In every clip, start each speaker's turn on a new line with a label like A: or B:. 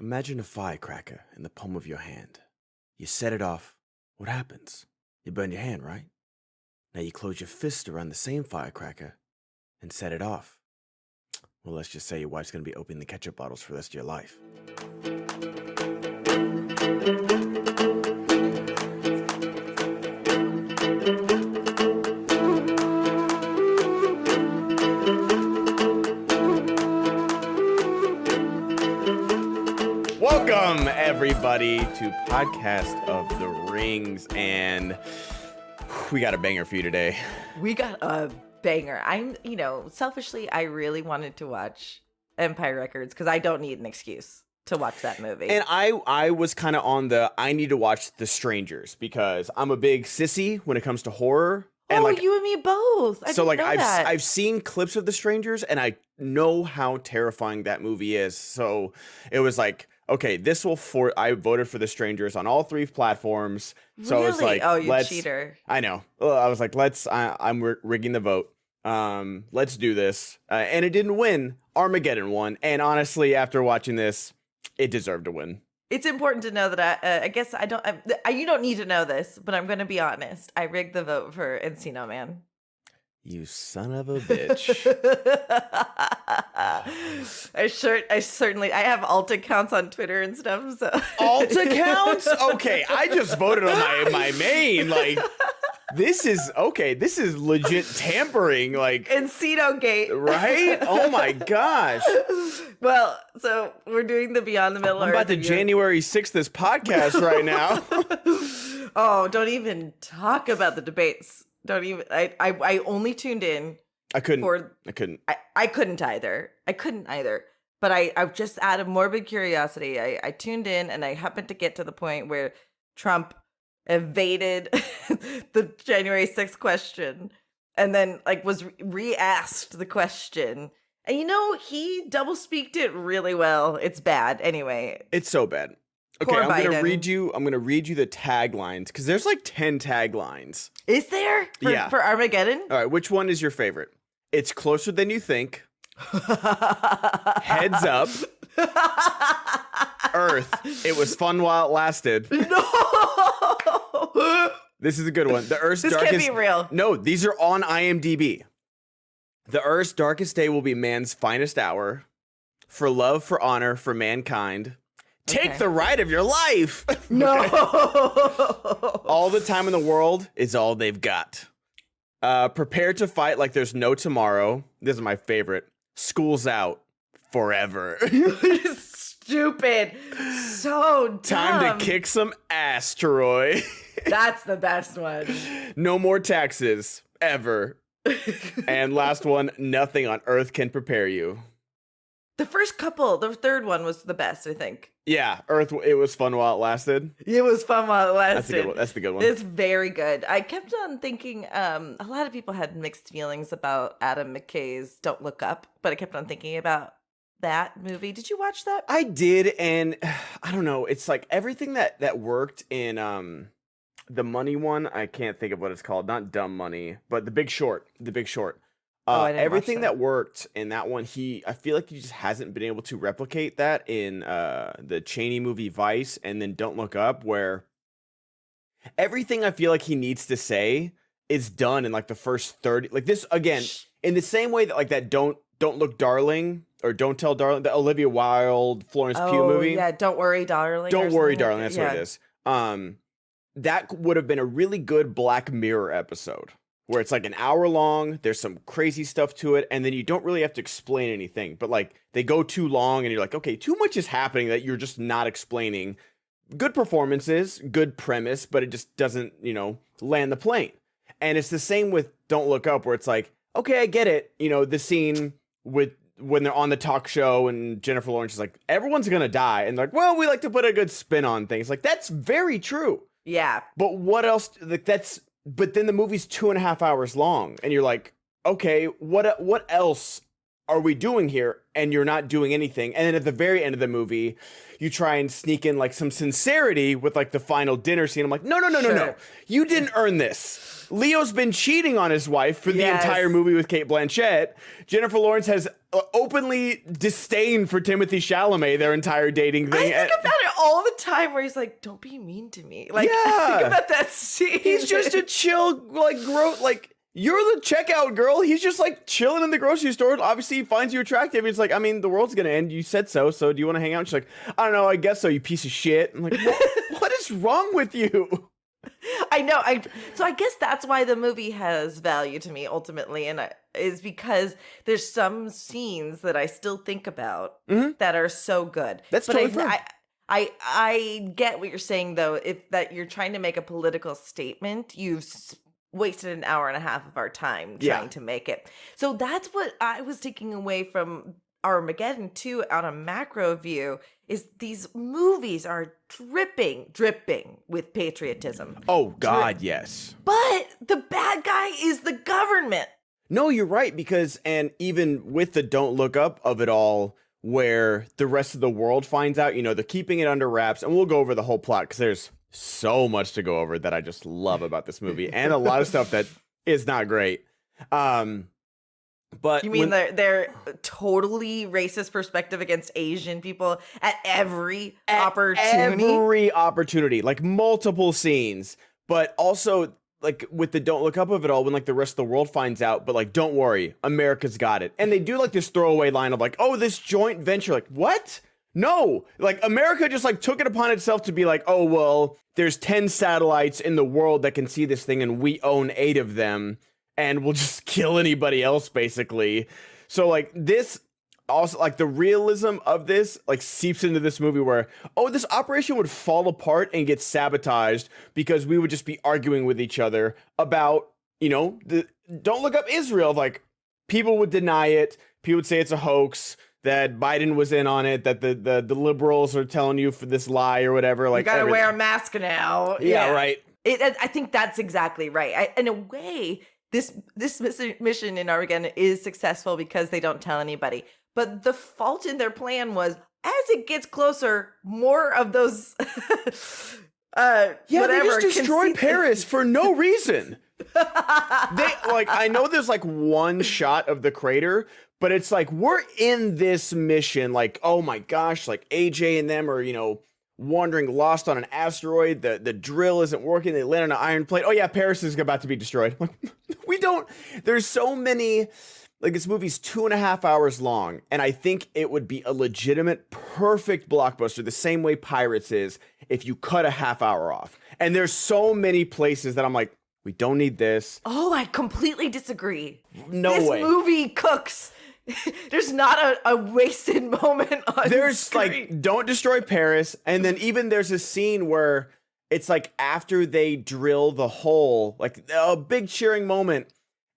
A: Imagine a firecracker in the palm of your hand. You set it off. What happens? You burn your hand, right? Now you close your fist around the same firecracker and set it off. Well, let's just say your wife's going to be opening the ketchup bottles for the rest of your life. Welcome, everybody, to Podcast of the Rings, and we got a banger for you today.
B: We got a banger. Selfishly, I really wanted to watch Empire Records because I don't need an excuse to watch that movie.
A: And I was kind of on I need to watch The Strangers because I'm a big sissy when it comes to horror. And
B: you and me both.
A: I've seen clips of The Strangers, and I know how terrifying that movie is. So it was like, okay, I voted for The Strangers on all 3 platforms. So
B: really?
A: I was like,
B: you cheater.
A: I know. I was like, I'm rigging the vote. Let's do this. And it didn't win. Armageddon won. And honestly, after watching this, it deserved to win.
B: It's important to know that you don't need to know this, but I'm going to be honest. I rigged the vote for Encino Man.
A: You son of a bitch.
B: I have alt accounts on Twitter and stuff. So
A: alt accounts? Okay, I just voted on my main. Like, this is legit tampering. Like
B: Encino Gate.
A: Right? Oh my gosh.
B: Well, so we're doing the Beyond the Middle Earth.
A: I'm about to January 6th this podcast right now.
B: Oh, don't even talk about the debates. Don't even. I only tuned in.
A: I couldn't
B: either. But I just out of morbid curiosity, I tuned in and I happened to get to the point where Trump evaded the January 6th question and then was re-asked the question. And he double-speaked it really well. It's bad anyway.
A: It's so bad. Okay, I'm gonna read you the taglines because there's like 10 taglines.
B: Is there? For Armageddon?
A: All right, which one is your favorite? It's closer than you think. Heads up. Earth. It was fun while it lasted.
B: No.
A: This is a good one. The Earth's
B: this
A: darkest.
B: This can't be real.
A: No, these are on IMDb. The Earth's darkest day will be man's finest hour. For love, for honor, for mankind. Take the ride of your life.
B: No.
A: All the time in the world is all they've got. Prepare to fight like there's no tomorrow. This is my favorite. School's out forever.
B: Stupid. So dumb.
A: Time to kick some ass, Troy.
B: That's the best one.
A: No more taxes, ever. And last one, nothing on earth can prepare you.
B: The third one was the best, I think.
A: Yeah, Earth, it was fun while it lasted.
B: It was fun while it lasted.
A: That's the good one.
B: It's very good. I kept on thinking, a lot of people had mixed feelings about Adam McKay's Don't Look Up, but I kept on thinking about that movie. Did you watch that?
A: I did, and I don't know. It's like everything that worked in the Money one. I can't think of what it's called. Not Dumb Money, but The Big Short. The Big Short. Everything that worked in that one, I feel like he just hasn't been able to replicate that in the Chaney movie Vice and then Don't Look Up, where everything I feel like he needs to say is done in like the first 30. Like this again, in the same way that like that Don't Look Darling or Don't Tell Darling, the Olivia Wilde Florence Pugh movie.
B: Yeah, Don't Worry Darling.
A: Don't Worry Darling. That's what it is. That would have been a really good Black Mirror episode. Where it's like an hour long, there's some crazy stuff to it, and then you don't really have to explain anything. But like they go too long, and you're like, okay, too much is happening that you're just not explaining. Good performances, good premise, but it just doesn't, land the plane. And it's the same with Don't Look Up, where it's like, okay, I get it. The scene when they're on the talk show and Jennifer Lawrence is like, everyone's gonna die, and like, well, we like to put a good spin on things. Like that's very true.
B: Yeah.
A: But what else? Like that's. But then the movie's 2.5 hours long, and you're like, okay, what else are we doing here? And you're not doing anything. And then at the very end of the movie, you try and sneak in like some sincerity with like the final dinner scene. I'm like, no. You didn't earn this. Leo's been cheating on his wife for the entire movie with Cate Blanchett. Jennifer Lawrence has openly disdain for Timothy Chalamet their entire dating thing.
B: I think about it all the time where he's like, don't be mean to me. Like,
A: Yeah.
B: think about that scene.
A: He's just a chill, like, like, you're the checkout girl. He's just, like, chilling in the grocery store. Obviously, he finds you attractive. He's like, I mean, the world's gonna end. You said so do you want to hang out? She's like, I don't know, I guess so, you piece of shit. I'm like, what is wrong with you?
B: I know. So I guess that's why the movie has value to me ultimately, and is because there's some scenes that I still think about that are so good.
A: That's
B: but
A: totally fine.
B: I get what you're saying though. If that you're trying to make a political statement, you've wasted an hour and a half of our time trying to make it. So that's what I was taking away from Armageddon too on a macro view, is these movies are dripping with patriotism.
A: Oh God, yes.
B: But the bad guy is the government.
A: No, you're right, because, and even with the Don't Look Up of it all, where the rest of the world finds out, you know, they're keeping it under wraps, and we'll go over the whole plot because there's so much to go over that I just love about this movie, and a lot of stuff that is not great. But
B: you mean they're totally racist perspective against Asian people at every opportunity?
A: Every opportunity, like multiple scenes, but also like with the Don't Look Up of it all, when like the rest of the world finds out, but like, don't worry, America's got it. And they do like this throwaway line of like, oh, this joint venture, like what? No, like America just like took it upon itself to be like, oh, well, there's 10 satellites in the world that can see this thing and we own 8 of them. And we'll just kill anybody else, basically. So, like, this also, like, the realism of this, like, seeps into this movie where, oh, this operation would fall apart and get sabotaged because we would just be arguing with each other about, you know, Don't Look Up Israel. Like, people would deny it. People would say it's a hoax, that Biden was in on it, that the liberals are telling you for this lie or whatever. Like,
B: you gotta wear a mask now.
A: Yeah, right.
B: I think that's exactly right. In a way, this mission in Armageddon is successful because they don't tell anybody. But the fault in their plan was, as it gets closer, more of those
A: they just destroyed Paris for no reason. They like, I know there's like one shot of the crater, but it's like, we're in this mission, like, oh my gosh, like AJ and them are, you know, wandering lost on an asteroid. The drill isn't working. They land on an iron plate. Oh yeah, Paris is about to be destroyed. Like, there's so many, like, this movie's 2.5 hours long, and I think it would be a legitimate, perfect blockbuster, the same way Pirates is, if you cut a half hour off. And there's so many places that I'm like, we don't need this.
B: Oh, I completely disagree.
A: No way.
B: This movie cooks. There's not a wasted moment on
A: There's
B: screen.
A: like, don't destroy Paris, and then even there's a scene where it's like after they drill the hole, like a big cheering moment.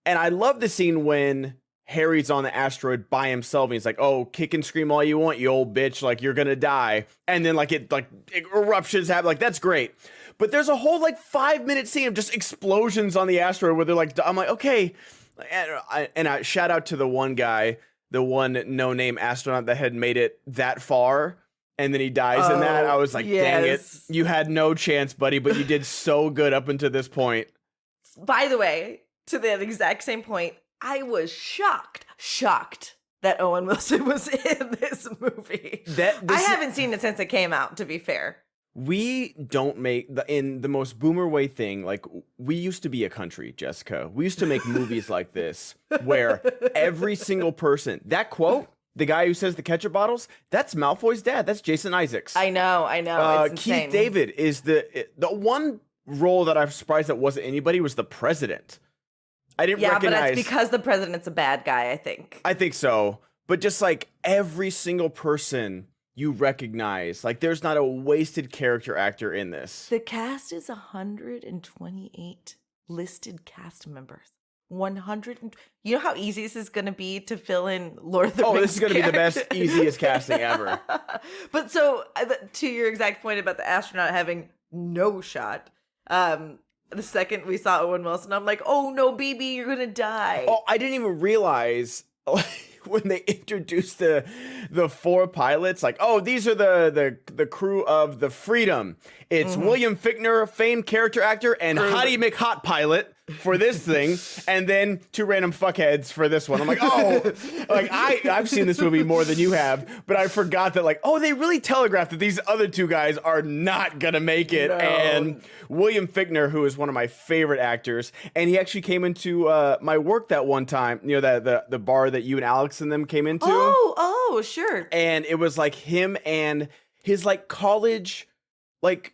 A: And I love the scene when Harry's on the asteroid by himself, and he's like, oh, kick and scream all you want, you old bitch, like you're gonna die. And then like eruptions happen, like that's great. But there's a whole like 5-minute scene of just explosions on the asteroid where they're like, I'm like, okay. And I shout out to the one guy, the one no-name astronaut that had made it that far, and then he dies in that. I was like, dang it, you had no chance, buddy, but you did so good up until this point.
B: By the way, to that exact same point, I was shocked that Owen Wilson was in this movie. I haven't seen it since it came out, to be fair.
A: We don't make in the most boomer way thing. Like, we used to be a country, Jessica. We used to make movies like this where every single person, that quote, the guy who says the ketchup bottles, that's Malfoy's dad. That's Jason Isaacs.
B: I know. It's
A: Keith David is the one role that I'm surprised that wasn't anybody was the president. I didn't recognize.
B: Yeah, but it's because the president's a bad guy, I think.
A: I think so. But just like every single person you recognize, like there's not a wasted character actor in this.
B: The cast is 128 listed cast members. 100. You know how easy this is going to be to fill in Lord of the Rings.
A: Oh, this is going to be the best, easiest casting ever.
B: But so, to your exact point about the astronaut having no shot, the second we saw Owen Wilson, I'm like, oh no, baby, you're going to die.
A: Oh, I didn't even realize when they introduced the 4 pilots, like, oh, these are the crew of the Freedom. It's William Fichtner, famed character actor, and Hottie McHot pilot. for this thing, and then 2 random fuckheads for this one. I'm like, oh, like I've seen this movie more than you have, but I forgot that, like, oh, they really telegraphed that these other 2 guys are not gonna make it.
B: No.
A: And William Fichtner, who is one of my favorite actors, and he actually came into my work that one time, you know, the bar that you and Alex and them came into.
B: Oh, sure.
A: And it was like him and his like college, like,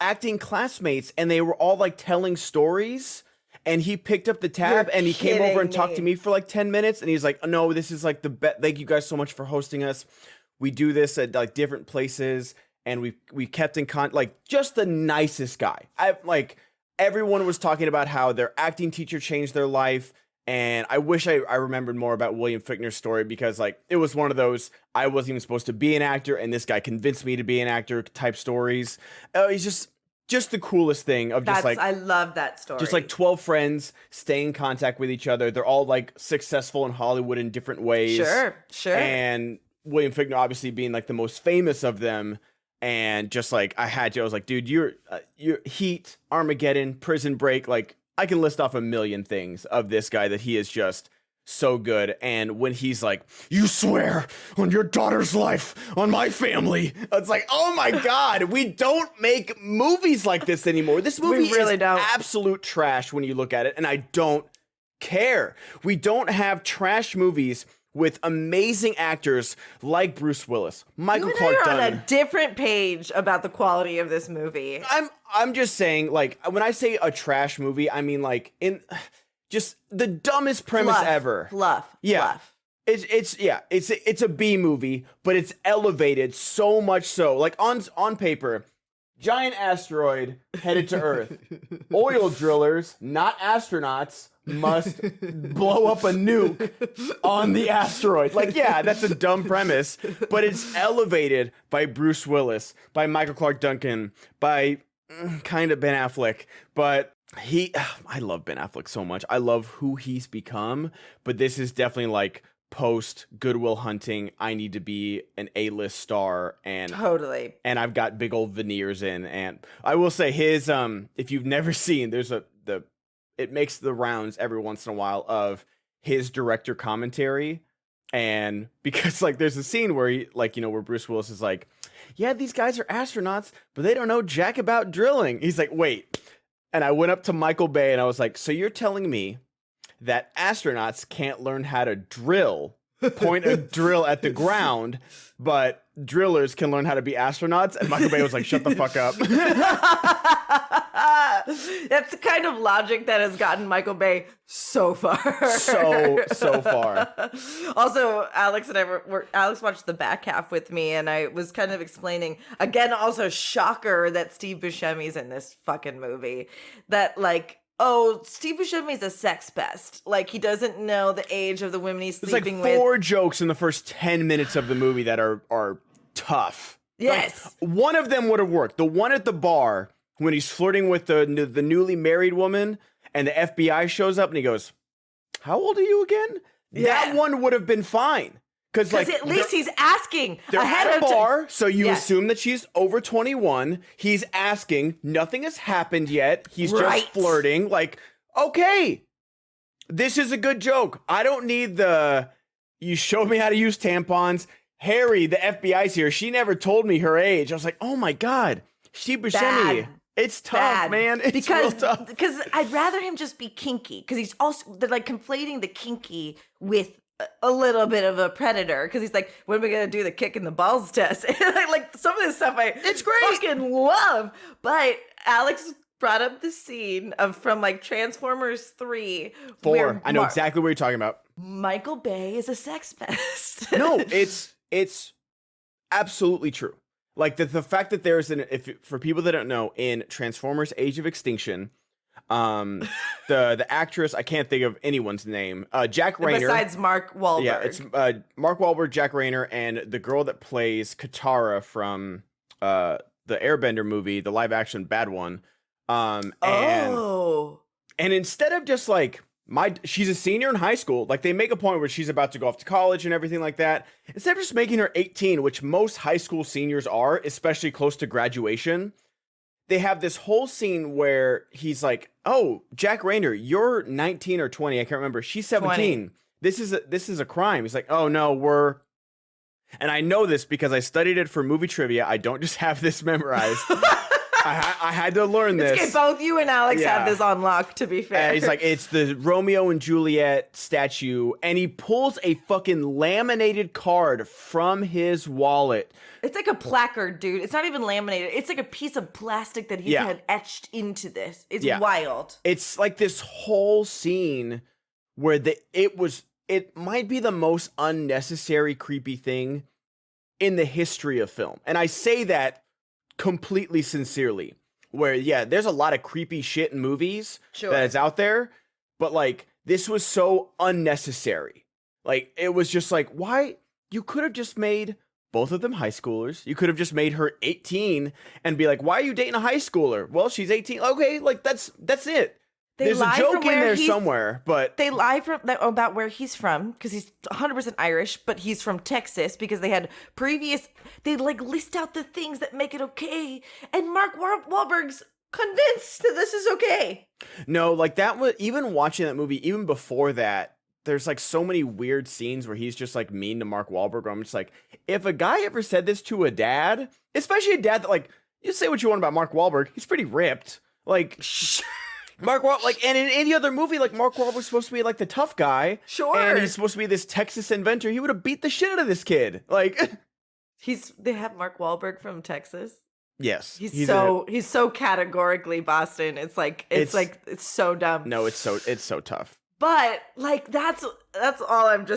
A: acting classmates, and they were all like telling stories, and he picked up the tab and he came over and talked to me for like 10 minutes, and he's like, no, this is like the best, thank you guys so much for hosting us. We do this at like different places, and we kept in contact, like, just the nicest guy. Everyone was talking about how their acting teacher changed their life. And I wish I remembered more about William Fichtner's story, because like it was one of those I wasn't even supposed to be an actor and this guy convinced me to be an actor type stories. He's just the coolest thing of just like,
B: I love that story.
A: Just like 12 friends stay in contact with each other. They're all like successful in Hollywood in different ways.
B: Sure.
A: And William Fichtner obviously being like the most famous of them. And just like I was like, dude, you're Heat, Armageddon, Prison Break, like, I can list off a million things of this guy that he is just so good. And when he's like, you swear on your daughter's life, on my family, it's like, oh my God, we don't make movies like this anymore. This movie
B: really
A: is
B: don't.
A: absolute trash when you look at it, and I don't care. We don't have trash movies with amazing actors like Bruce Willis, Michael Clark
B: Duncan.
A: Duncan.
B: On a different page about the quality of this movie.
A: I'm just saying, like, when I say a trash movie, I mean like in just the dumbest premise ever.
B: Fluff.
A: It's a B movie, but it's elevated so much so. Like on paper, giant asteroid headed to Earth. Oil drillers, not astronauts, must blow up a nuke on the asteroid. Like, yeah, that's a dumb premise, but it's elevated by Bruce Willis, by Michael Clark Duncan, by kind of Ben Affleck, but I love Ben Affleck so much. I love who he's become, but this is definitely like post Good Will Hunting. I need to be an A-list star, and
B: totally.
A: And I've got big old veneers in, and I will say his if you've never seen, it makes the rounds every once in a while of his director commentary. And because like there's a scene where he, like, you know, where Bruce Willis is like, yeah, these guys are astronauts, but they don't know jack about drilling. He's like, wait. And I went up to Michael Bay and I was like, so you're telling me that astronauts can't learn how to drill, point a drill at the ground, but drillers can learn how to be astronauts? And Michael Bay was like, shut the fuck up.
B: That's the kind of logic that has gotten Michael Bay so far.
A: So far.
B: Also, Alex and Alex watched the back half with me, and I was kind of explaining, again, also shocker that Steve Buscemi's in this fucking movie. That, like, oh, Steve Buscemi's a sex pest. Like, he doesn't know the age of the women he's sleeping with.
A: There's like 4 jokes in the first 10 minutes of the movie that are tough.
B: Yes.
A: Like, one of them would have worked. The one at the bar when he's flirting with the newly married woman and the FBI shows up and he goes, how old are you again? Yeah. That one would have been fine. Because like,
B: at least he's asking
A: they're
B: ahead
A: at a
B: of
A: bar, so you assume that she's over 21. He's asking. Nothing has happened yet. He's just flirting. Like, okay, this is a good joke. I don't need you showed me how to use tampons. Harry, the FBI's here. She never told me her age. I was like, oh my God. Steve Buscemi. It's tough, man. It's real tough.
B: Because I'd rather him just be kinky. Because they're like conflating the kinky with a little bit of a predator. Because he's like, when are we going to do the kick in the balls test? like some of this stuff it's great. Fucking love. But Alex brought up the scene from like Transformers 3.
A: 4. I know exactly what you're talking about.
B: Michael Bay is a sex pest.
A: No, it's absolutely true. Like the fact that there's for people that don't know, in Transformers Age of Extinction, the actress, I can't think of anyone's name, Jack Rayner.
B: Besides Mark Wahlberg.
A: Yeah, it's Mark Wahlberg, Jack Rayner, and the girl that plays Katara from the Airbender movie, the live action bad one. And instead of just like she's a senior in high school. Like they make a point where she's about to go off to college and everything like that. Instead of just making her 18, which most high school seniors are, especially close to graduation, they have this whole scene where he's like, "Oh, Jack Rayner, you're 19 or 20. I can't remember. She's 17.
B: 20.
A: This is a crime." He's like, "Oh no, we're." And I know this because I studied it for movie trivia. I don't just have this memorized. I had to learn this.
B: It's okay, both you and Alex
A: Yeah.
B: had this on lock, to be fair.
A: And he's like, it's the Romeo and Juliet statue, and he pulls a fucking laminated card from his wallet.
B: It's like a placard, dude. It's not even laminated. It's like a piece of plastic that he had etched into this. It's wild.
A: It's like this whole scene where it might be the most unnecessary creepy thing in the history of film. And I say that completely sincerely, where there's a lot of creepy shit in movies that is out there, but like this was so unnecessary. Like it was just like, why? You could have just made both of them high schoolers. You could have just made her 18 and be like, why are you dating a high schooler? Well, she's 18. Okay, like that's it. There's a joke in there somewhere, but
B: they lie about where he's from because he's 100% Irish, but he's from Texas because they had they like list out the things that make it okay, and Mark Wahlberg's convinced that this is okay.
A: No, like that was, even watching that movie, even before that, there's like so many weird scenes where he's just like mean to Mark Wahlberg. Where I'm just like, if a guy ever said this to a dad, especially a dad that like, you say what you want about Mark Wahlberg, he's pretty ripped, like. Mark Wahlberg, like, and in any other movie, like, Mark Wahlberg's supposed to be, like, the tough guy.
B: Sure.
A: And he's supposed to be this Texas inventor. He would have beat the shit out of this kid. Like,
B: they have Mark Wahlberg from Texas.
A: Yes.
B: He's so categorically Boston. It's so dumb.
A: No, it's so tough.
B: But like that's all the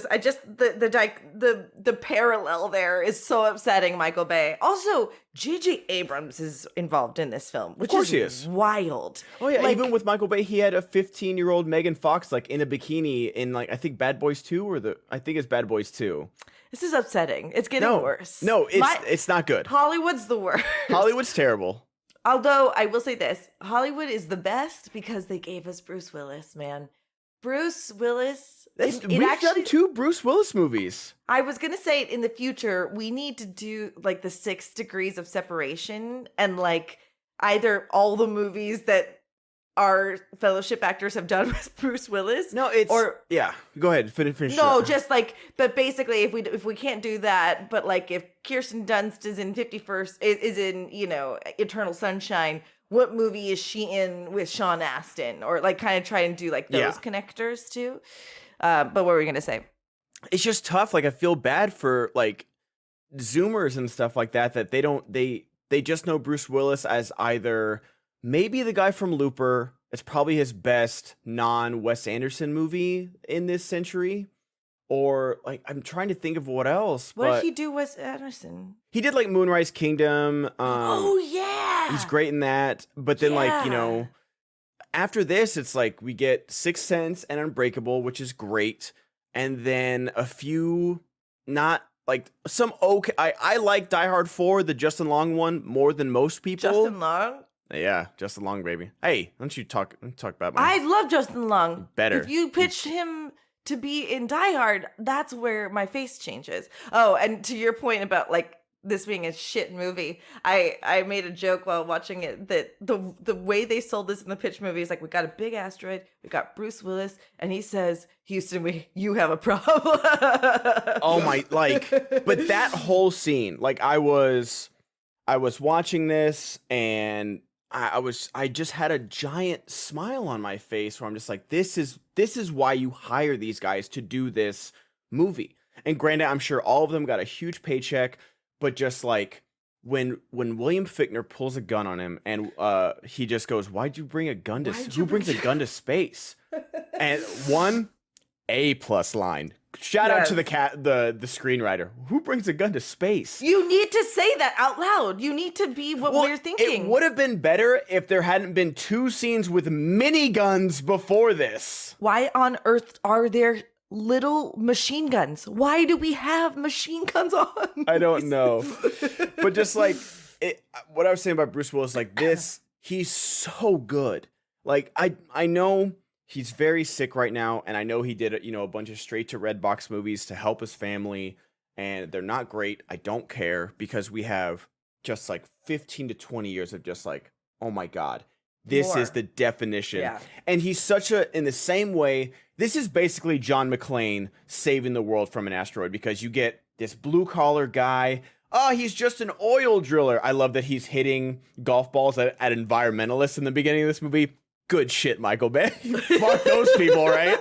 B: parallel there is so upsetting, Michael Bay. Also, J.J. Abrams is involved in this film, which is wild.
A: Oh yeah,
B: like,
A: even with Michael Bay, he had a 15-year-old Megan Fox like in a bikini in like I think Bad Boys 2 I think it's Bad Boys 2.
B: This is upsetting. It's getting worse.
A: No, it's not good.
B: Hollywood's the worst.
A: Hollywood's terrible.
B: Although I will say this, Hollywood is the best because they gave us Bruce Willis, man. Bruce Willis.
A: We've done 2 Bruce Willis movies.
B: I was going to say in the future, we need to do like the 6 degrees of separation and like either all the movies that our fellowship actors have done with Bruce Willis.
A: No, go ahead. Finish.
B: No, just like, but basically if we can't do that, but like if Kirsten Dunst is in 51st, is in, Eternal Sunshine, what movie is she in with Sean Astin? Or like kind of try and do like those connectors too. But what were we going to say?
A: It's just tough. Like I feel bad for like Zoomers and stuff like that they just know Bruce Willis as either maybe the guy from Looper. It's probably his best non-Wes Anderson movie in this century. Or like I'm trying to think of what else.
B: What did he do, Wes Anderson?
A: He did like Moonrise Kingdom.
B: Oh yeah,
A: he's great in that. But then like after this, it's like we get Sixth Sense and Unbreakable, which is great, and then a few not like some okay. I like Die Hard 4, the Justin Long one, more than most people.
B: Justin Long.
A: Yeah, Justin Long, baby. Hey, don't you talk about my.
B: I love Justin Long.
A: Better.
B: If you pitched him to be in Die Hard, that's where my face changes. Oh, and to your point about like this being a shit movie, I made a joke while watching it that the way they sold this in the pitch movie is like, we got a big asteroid, we got Bruce Willis, and he says, Houston, you have a problem.
A: Oh my, like, but that whole scene, like I was watching this and I just had a giant smile on my face where I'm just like, this is why you hire these guys to do this movie. And granted, I'm sure all of them got a huge paycheck, but just like when William Fichtner pulls a gun on him and he just goes, "Why'd you bring a gun to who brings a gun to space?" And A+ line. Shout out to the screenwriter. Who brings a gun to space?
B: You need to say that out loud. You need to be what we're thinking.
A: It would have been better if there hadn't been 2 scenes with miniguns before this.
B: Why on earth are there little machine guns? Why do we have machine guns on?
A: I don't know. But just like what I was saying about Bruce Willis, like this, he's so good. Like I know he's very sick right now, and I know he did a bunch of straight to red box movies to help his family, and they're not great. I don't care because we have just like 15 to 20 years of just like oh my God, this is the definition.
B: Yeah.
A: And he's in the same way, this is basically John McClane saving the world from an asteroid, because you get this blue collar guy. Oh, he's just an oil driller. I love that he's hitting golf balls at environmentalists in the beginning of this movie. Good shit, Michael Bay. Fuck those people, right?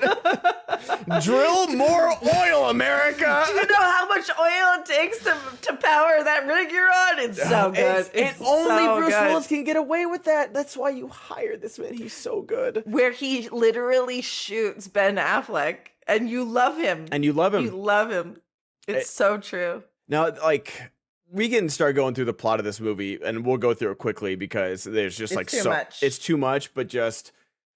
A: Drill more oil, America.
B: Do you know how much oil it takes to power that rig you're on? It's so good.
A: It's only so Bruce Willis can get away with that. That's why you hired this man. He's so good.
B: Where he literally shoots Ben Affleck, and you love him.
A: And you love him.
B: You love him. It's so true.
A: Now, like, we can start going through the plot of this movie, and we'll go through it quickly because there's just
B: it's too much.
A: It's too much, but just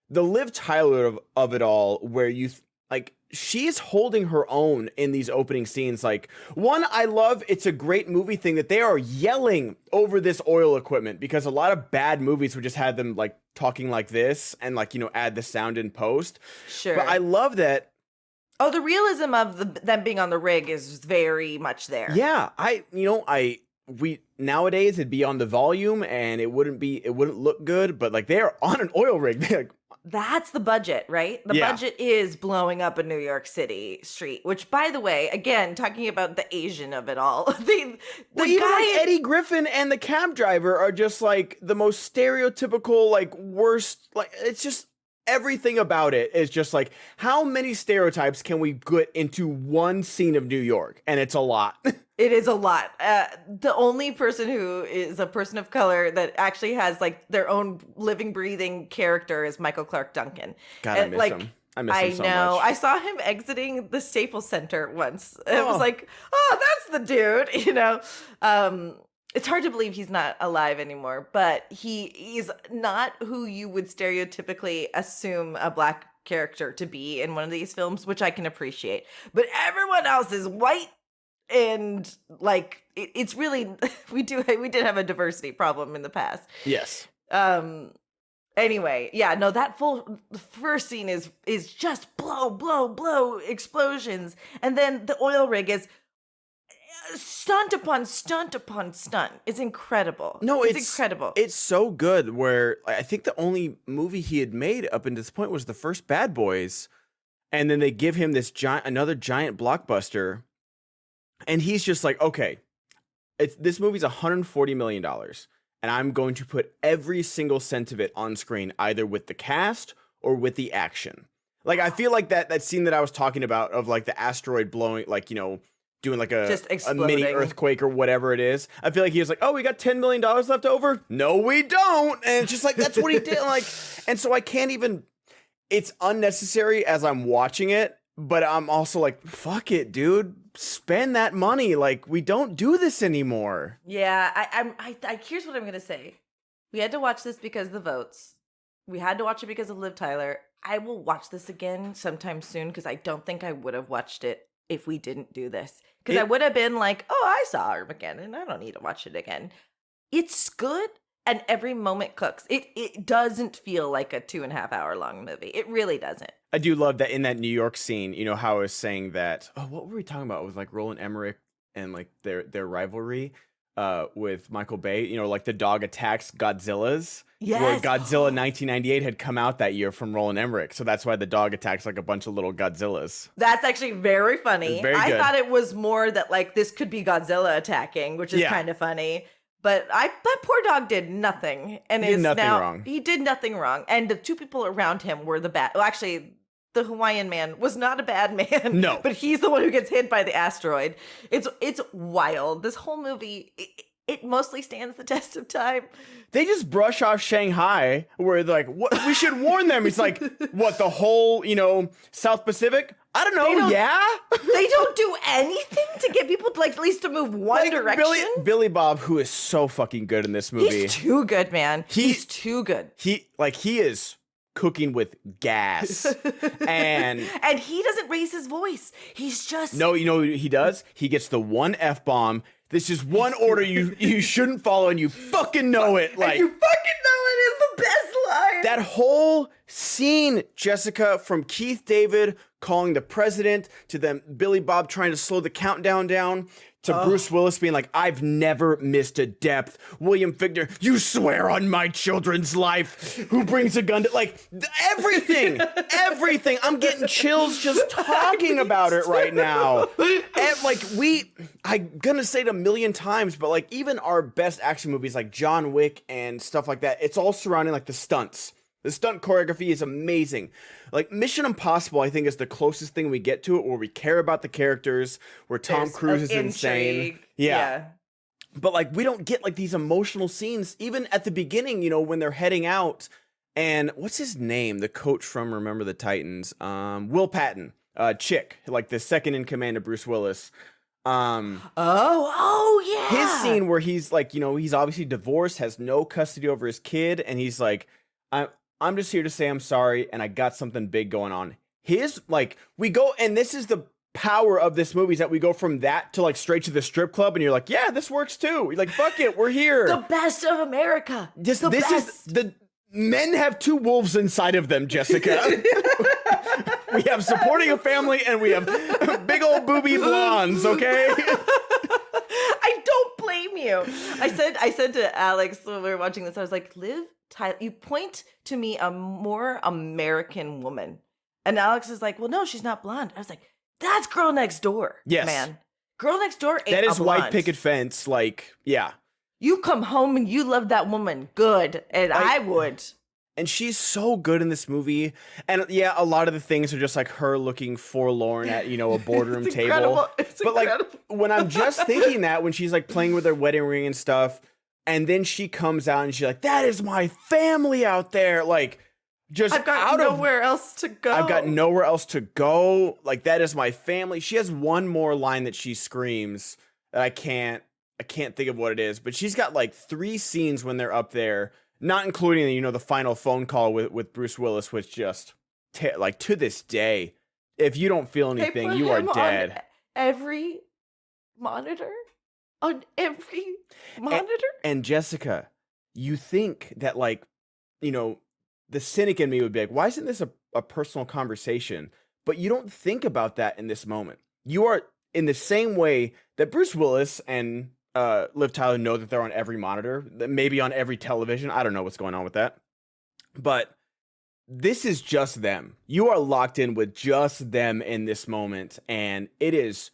A: the Liv Tyler of it all, where you like, she's holding her own in these opening scenes. Like, one, I love, it's a great movie thing that they are yelling over this oil equipment, because a lot of bad movies would just have them like talking like this and like, you know, add the sound in post.
B: Sure.
A: But I love that.
B: Oh, the realism of them being on the rig is very much there.
A: Yeah, we nowadays it'd be on the volume and it wouldn't look good, but like they're on an oil rig.
B: That's the budget, right? The budget is blowing up a New York City street, which, by the way, again, talking about the Asian of it all, the
A: even
B: guy
A: like Eddie Griffin and the cab driver are just like the most stereotypical, like worst, like it's just. Everything about it is just like, how many stereotypes can we get into one scene of New York? And it's a lot.
B: It is a lot. The only person who is a person of color that actually has like their own living, breathing character is Michael Clark Duncan.
A: God, I miss him. I miss him so
B: know.
A: much.
B: I saw him exiting the Staples Center once. It was like, oh, that's the dude, you know? It's hard to believe he's not alive anymore, but he's not who you would stereotypically assume a black character to be in one of these films, which I can appreciate. But everyone else is white, and like it's really we did have a diversity problem in the past.
A: Yes.
B: Anyway, yeah, no, the first scene is just blow explosions, and then the oil rig is stunt upon stunt upon stunt. It's incredible.
A: No,
B: it's incredible.
A: It's so good. Where I think the only movie he had made up until this point was the first Bad Boys, and then they give him this another giant blockbuster, and he's just like, okay, this movie's $140 million, and I'm going to put every single cent of it on screen, either with the cast or with the action. Like, I feel like that scene that I was talking about of like the asteroid blowing, like, you know, doing like a mini earthquake or whatever it is. I feel like he was like, oh, we got $10 million left over? No, we don't. And it's just like, that's what he did. Like, and so I can't even, it's unnecessary as I'm watching it, but I'm also like, fuck it, dude. Spend that money. Like, we don't do this anymore.
B: Yeah, I here's what I'm going to say. We had to watch this because of the votes. We had to watch it because of Liv Tyler. I will watch this again sometime soon, because I don't think I would have watched it if we didn't do this. Because I would have been like, oh, I saw Armageddon. I don't need to watch it again. It's good, and every moment cooks. It doesn't feel like a 2.5 hour long movie. It really doesn't.
A: I do love that in that New York scene, you know, how I was saying that, oh, what were we talking about? It was like Roland Emmerich and like their rivalry with Michael Bay, you know, like the dog attacks Godzilla's.
B: Yes.
A: Where Godzilla 1998 had come out that year from Roland Emmerich. So that's why the dog attacks like a bunch of little Godzillas.
B: That's actually very funny. I thought it was more that like this could be Godzilla attacking, which is kind of funny. But that poor dog did nothing. And
A: he did nothing wrong.
B: He did nothing wrong. And the two people around him were the bad. Well, actually, the Hawaiian man was not a bad man.
A: No.
B: But he's the one who gets hit by the asteroid. It's wild. This whole movie, it mostly stands the test of time.
A: They just brush off Shanghai, where they're like, what? We should warn them. It's like, what, the whole, you know, South Pacific? I don't know,
B: They don't do anything to get people to, like, at least to move one direction.
A: Billy Bob, who is so fucking good in this movie.
B: He's too good, man. He's too good.
A: He is cooking with gas. and
B: he doesn't raise his voice. He's just...
A: No, you know what he does? He gets the one F-bomb. This is one order you shouldn't follow, and you fucking know it. Like,
B: and you fucking know it is the best line.
A: That whole scene, Jessica, from Keith David calling the president, to them Billy Bob trying to slow the countdown down, to Bruce Willis being like, I've never missed a depth. William Fichtner, you swear on my children's life. Who brings a gun to, like, everything. I'm getting chills just talking about it right now. And like, I'm gonna say it a million times, but like, even our best action movies like John Wick and stuff like that, it's all surrounding like the stunts. The stunt choreography is amazing. Like, Mission Impossible, I think, is the closest thing we get to it, where we care about the characters, where Tom Cruise is insane. Yeah. But, like, we don't get, like, these emotional scenes, even at the beginning, you know, when they're heading out. And what's his name? The coach from Remember the Titans. Will Patton. Chick. Like, the second in command of Bruce Willis.
B: Yeah.
A: His scene where he's, like, you know, he's obviously divorced, has no custody over his kid, and he's like, I'm just here to say I'm sorry, and I got something big going on. We go, and this is the power of this movie, is that we go from that to, like, straight to the strip club, and you're like, yeah, this works too. You're like, fuck it, we're here.
B: The best of America.
A: The men have two wolves inside of them, Jessica. We have supporting a family, and we have big old booby blondes, okay?
B: I don't blame you. I said to Alex when we were watching this, I was like, Liv Tyler, you point to me a more American woman. And Alex is like, well, no, she's not blonde. I was like, that's Girl Next Door.
A: Yes.
B: Man. Girl Next Door ain't
A: that is
B: a blonde.
A: white picket fence, like, yeah.
B: You come home and you love that woman. Good. And I would.
A: And she's so good in this movie. And yeah, a lot of the things are just like her looking forlorn at, you know, a boardroom table.
B: It's
A: but incredible. Like, when I'm just thinking that, when she's like playing with her wedding ring and stuff, and then she comes out and she's like, that is my family out there. Like, just
B: I've got nowhere else to go.
A: I've got nowhere else to go. Like, that is my family. She has one more line that she screams that I can't think of what it is, but she's got like 3 scenes when they're up there, not including, you know, the final phone call with Bruce Willis, which just like, to this day, if you don't feel anything, you are dead.
B: On every monitor. On every monitor?
A: And Jessica, you think that, like, you know, the cynic in me would be like, why isn't this a personal conversation? But you don't think about that in this moment. You are in the same way that Bruce Willis and Liv Tyler know that they're on every monitor, maybe on every television. I don't know what's going on with that. But this is just them. You are locked in with just them in this moment. And it is,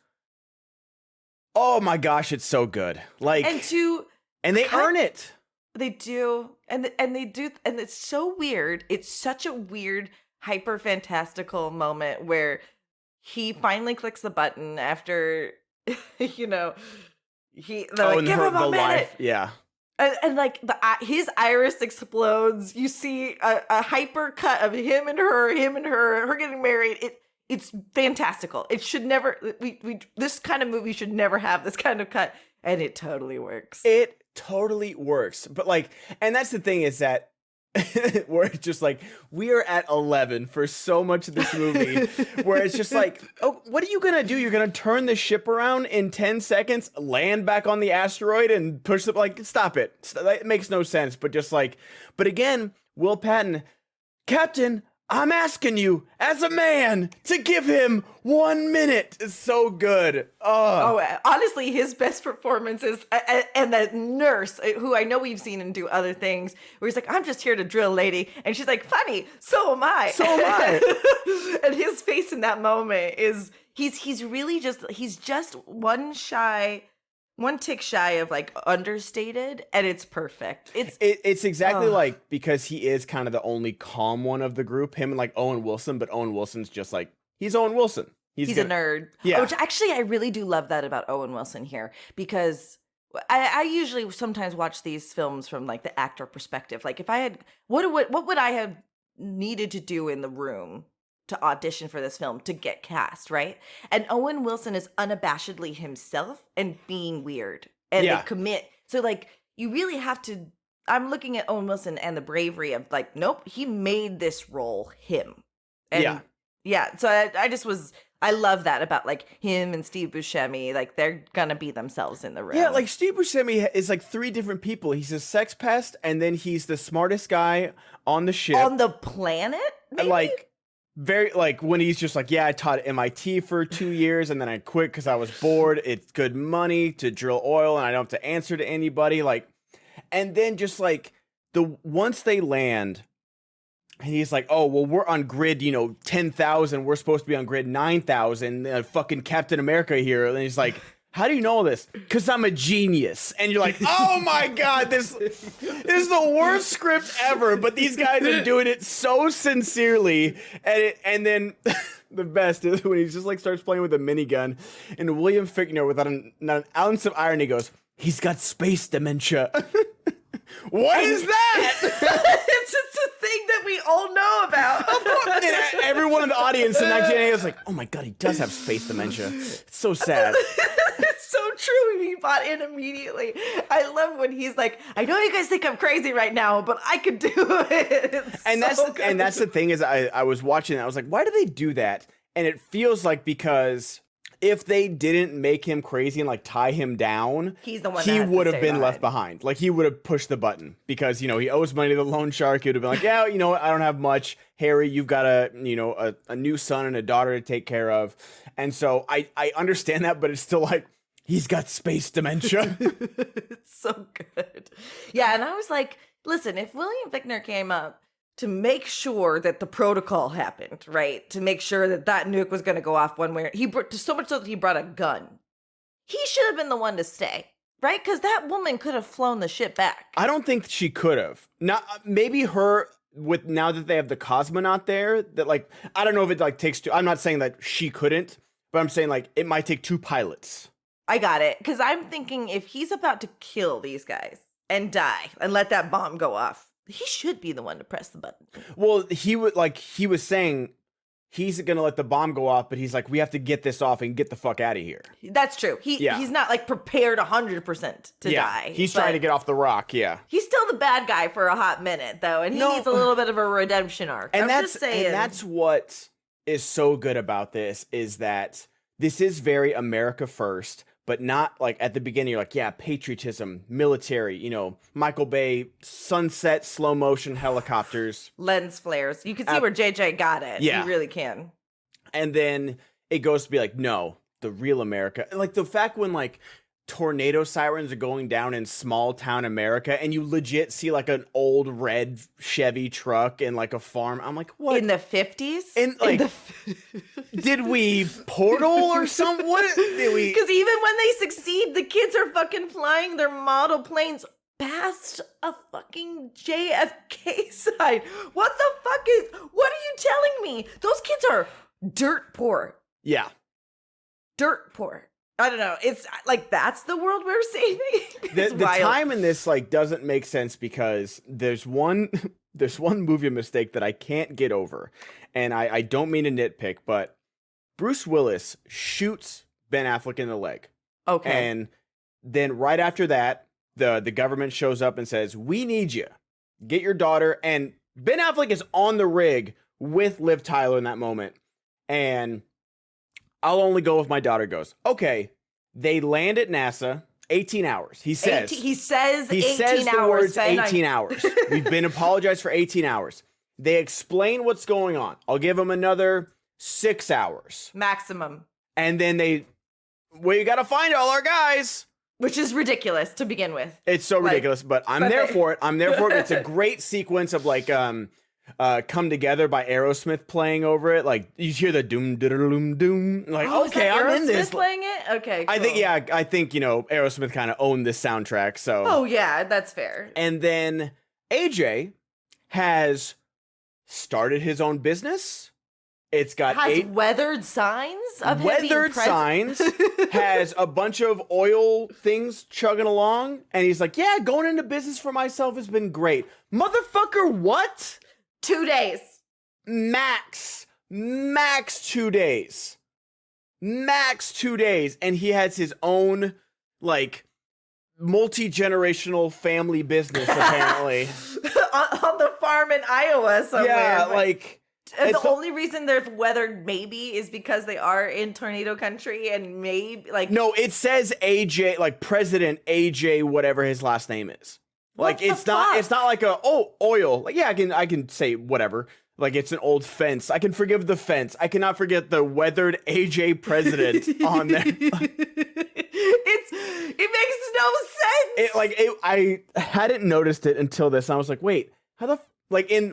A: oh my gosh, it's so good. Like, and they earn it.
B: They do. And they do. And it's so weird. It's such a weird, hyper fantastical moment where he finally clicks the button after, you know, they're like, give him a minute.
A: Yeah.
B: And like his iris explodes. You see a hyper cut of him and her getting married. It's fantastical. It should never, this kind of movie should never have this kind of cut. And it totally works.
A: It totally works. But like, and that's the thing, is that we're just like, we are at 11 for so much of this movie where it's just like, oh, what are you gonna do? You're gonna turn the ship around in 10 seconds, land back on the asteroid, and push the, like, stop it. That makes no sense. But just like, but again, Will Patton, Captain, I'm asking you, as a man, to give him 1 minute. It's so good.
B: Oh, honestly, his best performance is, and the nurse, who I know we've seen him do other things, where he's like, I'm just here to drill, lady. And she's like, funny, so am I.
A: So am I.
B: And his face in that moment is, he's really just, he's just one tick shy of like understated, and it's perfect.
A: It's exactly like, because he is kind of the only calm one of the group, him and like Owen Wilson, but Owen Wilson's just like, he's Owen Wilson. He's a nerd.
B: Yeah. Which actually, I really do love that about Owen Wilson here, because I usually sometimes watch these films from like the actor perspective. Like, if I had, what would I have needed to do in the room to audition for this film to get cast, right? And Owen Wilson is unabashedly himself and being weird, and they commit. So like, you really have to, I'm looking at Owen Wilson and the bravery of like, nope, he made this role him. And so I love that about like him and Steve Buscemi. Like, they're gonna be themselves in the room.
A: Yeah, like Steve Buscemi is like 3 different people. He's a sex pest, and then he's the smartest guy on the ship.
B: On the planet, maybe?
A: Like, very like when he's just like, yeah, I taught at MIT for 2 years and then I quit because I was bored. It's good money to drill oil and I don't have to answer to anybody. Like, and then just like once they land. And he's like, oh, well, we're on grid, 10,000. We're supposed to be on grid 9,000. Fucking Captain America here. And he's like, how do you know this? Because I'm a genius. And you're like, oh, my God, this is the worst script ever. But these guys are doing it so sincerely. And then the best is when he just like starts playing with a minigun. And William Fichtner, without not an ounce of irony, goes, he's got space dementia. What is that?
B: It's just a thing that we all know about.
A: Of course. And everyone in the audience in 1988 was like, oh my God, he does have space dementia. It's so sad.
B: It's so true. He bought in immediately. I love when he's like, I know you guys think I'm crazy right now, but I could do it.
A: And that's the thing is I was watching that. I was like, why do they do that? And it feels like because if they didn't make him crazy and like tie him down,
B: he's the one
A: he would have been left behind. Like he would have pushed the button because, he owes money to the loan shark. He would have been like, yeah, what? I don't have much. Harry, you've got a new son and a daughter to take care of. And so I understand that, but it's still like, he's got space dementia.
B: It's so good. Yeah. And I was like, listen, if William Fichtner came up to make sure that the protocol happened, right? To make sure that nuke was going to go off one way. So much so that he brought a gun. He should have been the one to stay, right? Because that woman could have flown the ship back.
A: I don't think she could have. Maybe her now that they have the cosmonaut there. That like I don't know if it like takes two. I'm not saying that she couldn't, but I'm saying like it might take 2 pilots.
B: I got it. Because I'm thinking if he's about to kill these guys and die and let that bomb go off, he should be the one to press the button.
A: Well, he was saying he's going to let the bomb go off, but he's like, we have to get this off and get the fuck out of here.
B: That's true. He's not like prepared 100% to die.
A: He's trying to get off the rock. Yeah.
B: He's still the bad guy for a hot minute though. And he needs a little bit of a redemption arc.
A: And that's what is so good about this is that this is very America first. But not like at the beginning, you're like, yeah, patriotism, military, Michael Bay, sunset, slow motion helicopters.
B: Lens flares. You can see where JJ got it.
A: Yeah.
B: You really can.
A: And then it goes to be like, no, the real America. Like the fact when like tornado sirens are going down in small town America and you legit see like an old red Chevy truck in like a farm. I'm like, what?
B: In the 50s?
A: Did we portal or something? What did we?
B: Because even when they succeed, the kids are fucking flying their model planes past a fucking JFK site. What are you telling me? Those kids are dirt poor.
A: Yeah.
B: Dirt poor. I don't know. It's like that's the world we're saving.
A: The time in this like doesn't make sense because there's one movie mistake that I can't get over, and I don't mean to nitpick, but Bruce Willis shoots Ben Affleck in the leg.
B: Okay.
A: And then right after that, the government shows up and says, "We need you. Get your daughter." And Ben Affleck is on the rig with Liv Tyler in that moment, and I'll only go if my daughter goes. Okay, they land at NASA, 18 hours. He says
B: 18
A: the
B: hours.
A: words 18 hours. We've been apologized for 18 hours. They explain what's going on. I'll give them another 6 hours.
B: Maximum.
A: And then you got to find all our guys.
B: Which is ridiculous to begin with.
A: It's so ridiculous, but I'm there for it. It's a great sequence of like, Come Together by Aerosmith playing over it. Like you hear the doom doom doom. Like okay, I'm in this.
B: Playing it. Okay, cool.
A: I think Aerosmith kind of owned this soundtrack. So
B: oh yeah, that's fair.
A: And then AJ has started his own business. It's got
B: weathered signs of
A: weathered signs. Has a bunch of oil things chugging along, and he's like, "Yeah, going into business for myself has been great, motherfucker." What?
B: 2 days.
A: Max 2 days. Max 2 days. And he has his own, like, multi-generational family business, apparently.
B: on the farm in Iowa somewhere.
A: Yeah, like...
B: And the only reason they're weathered maybe is because they are in tornado country and maybe, like...
A: No, it says AJ, like, President AJ, whatever his last name is. Like it's not like oil. Like yeah, I can say whatever. Like it's an old fence. I can forgive the fence. I cannot forget the weathered AJ president on there.
B: It makes no sense.
A: I hadn't noticed it until this. And I was like, wait, how the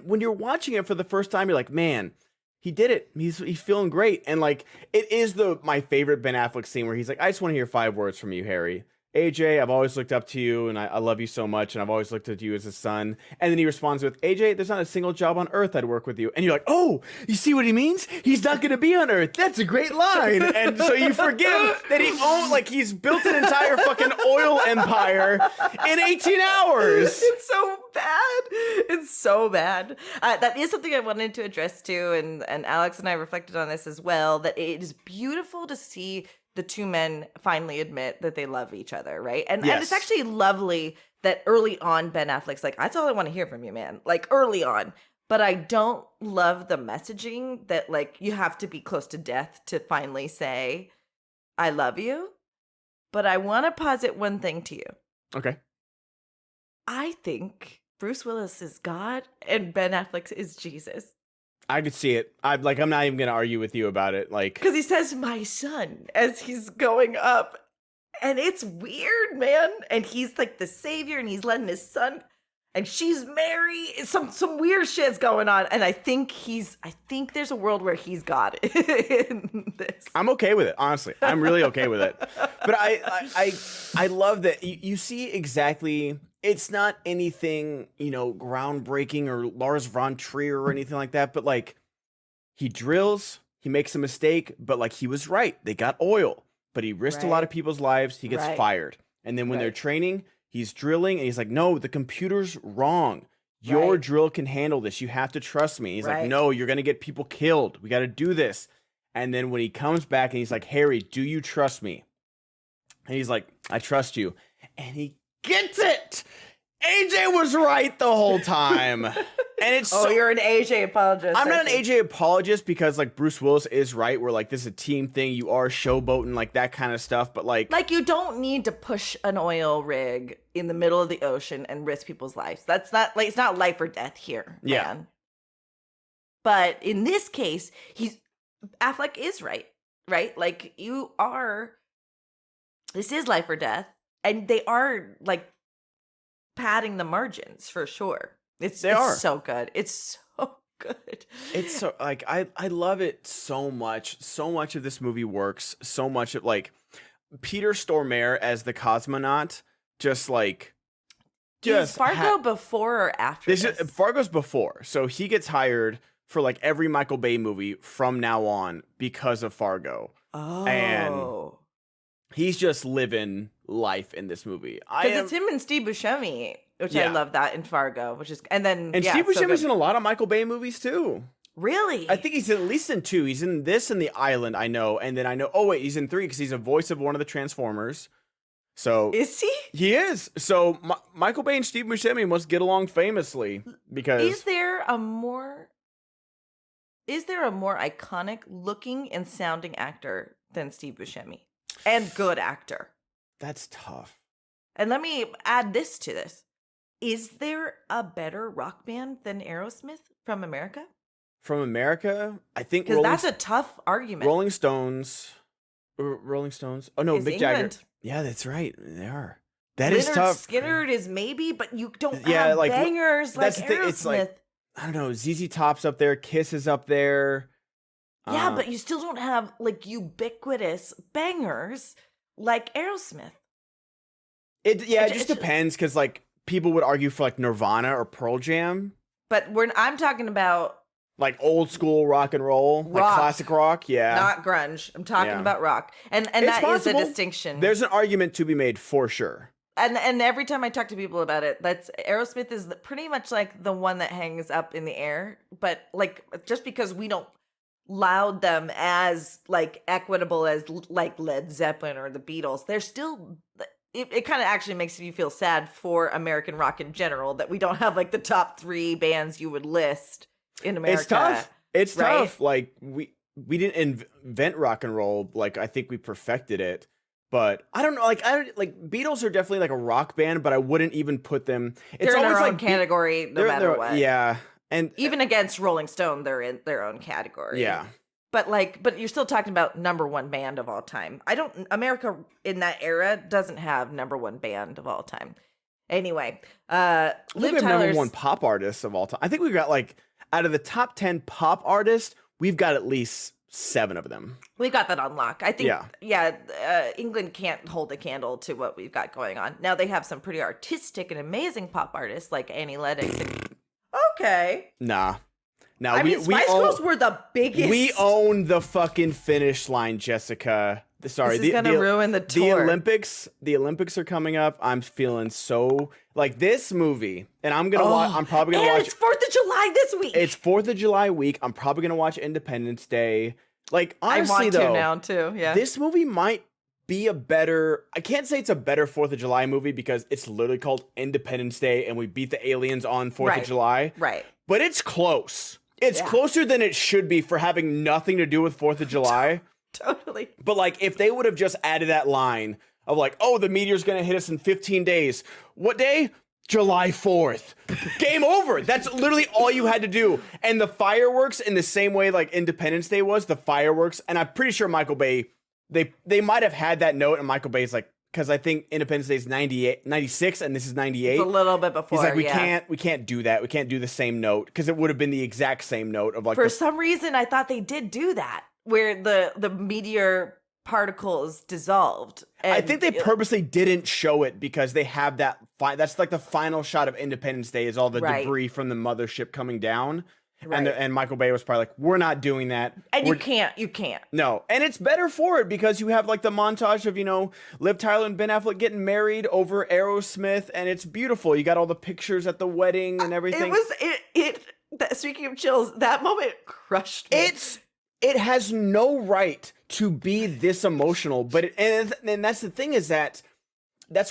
A: when you're watching it for the first time, you're like, man, he did it. He's feeling great. And like it is my favorite Ben Affleck scene where he's like, I just want to hear 5 words from you, Harry. AJ, I've always looked up to you, and I love you so much, and I've always looked at you as a son. And then he responds with, AJ, there's not a single job on Earth I'd work with you. And you're like, oh, you see what he means? He's not going to be on Earth. That's a great line. And so you forgive that he's built an entire fucking oil empire in 18 hours.
B: It's so bad. It's so bad. That is something I wanted to address too, and Alex and I reflected on this as well, that it is beautiful to see the two men finally admit that they love each other, right? And it's actually lovely that early on Ben Affleck's like, that's all I want to hear from you, man. Like early on. But I don't love the messaging that like you have to be close to death to finally say, I love you. But I want to posit one thing to you.
A: Okay.
B: I think Bruce Willis is God and Ben Affleck is Jesus.
A: I could see it. I'm not even gonna argue with you about it. Like,
B: because he says "my son" as he's going up, and it's weird, man. And he's like the savior, and he's letting his son, and she's Mary. Some weird shit's going on, and I think there's a world where he's God in this.
A: I'm okay with it, honestly. I'm really okay with it. But I love that you see exactly. It's not anything, groundbreaking or Lars von Trier or anything like that. But like, he drills, he makes a mistake, but like he was right. They got oil, but he risked a lot of people's lives. He gets fired. And then when they're training, he's drilling and he's like, no, the computer's wrong. Your drill can handle this. You have to trust me. He's like, no, you're going to get people killed. We got to do this. And then when he comes back and he's like, Harry, do you trust me? And he's like, I trust you. And he gets it. AJ was right the whole time. And it's
B: you're an AJ apologist.
A: I'm not an AJ apologist because like Bruce Willis is right. We're like, this is a team thing. You are showboating, like that kind of stuff. But like
B: you don't need to push an oil rig in the middle of the ocean and risk people's lives. That's not like, it's not life or death here, man. But in this case, Affleck is right? Like this is life or death. And they are like padding the margins for sure. It's so good. It's so good.
A: It's so like I love it so much. So much of this movie works. So much of like Peter Stormare as the cosmonaut. Is Fargo before or after this? Fargo's before. So he gets hired for like every Michael Bay movie from now on because of Fargo.
B: Oh.
A: And he's just living life in this movie.
B: Because it's him and Steve Buscemi, which I love that in Fargo, and
A: Steve Buscemi's in a lot of Michael Bay movies too.
B: Really?
A: I think he's at least in 2. He's in this and The Island, I know, and then I know. Oh wait, he's in 3 because he's a voice of one of the Transformers. So
B: is he?
A: He is. So Michael Bay and Steve Buscemi must get along famously because
B: is there a more iconic looking and sounding actor than Steve Buscemi? And good actor.
A: That's tough.
B: And let me add this to this. Is there a better rock band than Aerosmith from America?
A: From America? I think
B: because that's a tough argument.
A: Rolling Stones. Oh no, Mick Jagger. Yeah, that's right. They are. That is tough.
B: Skynyrd is maybe, but you don't have bangers like Aerosmith. It's like,
A: I don't know, ZZ Top's up there, Kiss is up there.
B: Yeah, but you still don't have like ubiquitous bangers like Aerosmith.
A: It just depends because like people would argue for like Nirvana or Pearl Jam.
B: But I'm talking about
A: like old school rock and roll, like classic rock. Yeah,
B: not grunge. I'm talking about rock, and that possible. Is a distinction.
A: There's an argument to be made for sure.
B: And every time I talk to people about it, that's Aerosmith is pretty much like the one that hangs up in the air. But like just because we don't laud them as like equitable as like Led Zeppelin or the Beatles, they're still it kind of actually makes you feel sad for American rock in general that we don't have like the top 3 bands you would list in America.
A: It's tough. Like we didn't invent rock and roll. Like I think we perfected it. But I don't know. Like Beatles are definitely like a rock band, but I wouldn't even put them.
B: They're in their own category, no matter what.
A: Yeah. And
B: Even against Rolling Stone, they're in their own category.
A: yeah.
B: But you're still talking about number one band of all time. America in that era doesn't have number one band of all time. Anyway,
A: Liv
B: Liv
A: Tyler's number
B: Tyler's
A: one pop artist of all time. I think we've got like out of the top 10 pop artists, we've got at least 7 of them.
B: we got that on lock. I think,
A: Yeah.
B: England can't hold a candle to what we've got going on. Now they have some pretty artistic and amazing pop artists like Annie Lennox. Okay.
A: Nah. Now
B: I mean, Spice Girls were the biggest.
A: We own the fucking finish line, Jessica. Sorry,
B: This is gonna ruin the tour.
A: The Olympics are coming up. I'm feeling so like this movie, and I'm gonna watch. I'm probably gonna watch.
B: It's 4th of July this week.
A: It's 4th of July week. I'm probably gonna watch Independence Day. Like honestly,
B: I want
A: though,
B: to now too. Yeah,
A: this movie might be a better. I can't say it's a better 4th of July movie because it's literally called Independence Day, and we beat the aliens on 4th of July.
B: Right.
A: But it's close. It's closer than it should be for having nothing to do with 4th of July.
B: Totally.
A: But like, if they would have just added that line of like, oh, the meteor's gonna hit us in 15 days. What day? July 4th. Game over. That's literally all you had to do. And the fireworks in the same way like Independence Day was, the fireworks, and I'm pretty sure Michael Bay, they might have had that note, and Michael Bay's like, because I think Independence Day is 96 and this is 98.
B: It's a little bit before.
A: He's like, we can't do that. We can't do the same note because it would have been the exact same note of like.
B: For some reason, I thought they did do that, where the meteor particles dissolved.
A: I think they purposely didn't show it because they have that. That's like the final shot of Independence Day is all the debris from the mothership coming down. Right. And Michael Bay was probably like, we're not doing that.
B: And you can't.
A: No. And it's better for it because you have like the montage of, Liv Tyler and Ben Affleck getting married over Aerosmith, and it's beautiful. You got all the pictures at the wedding and everything.
B: Speaking of chills, that moment crushed me.
A: It has no right to be this emotional, but and that's the thing is that's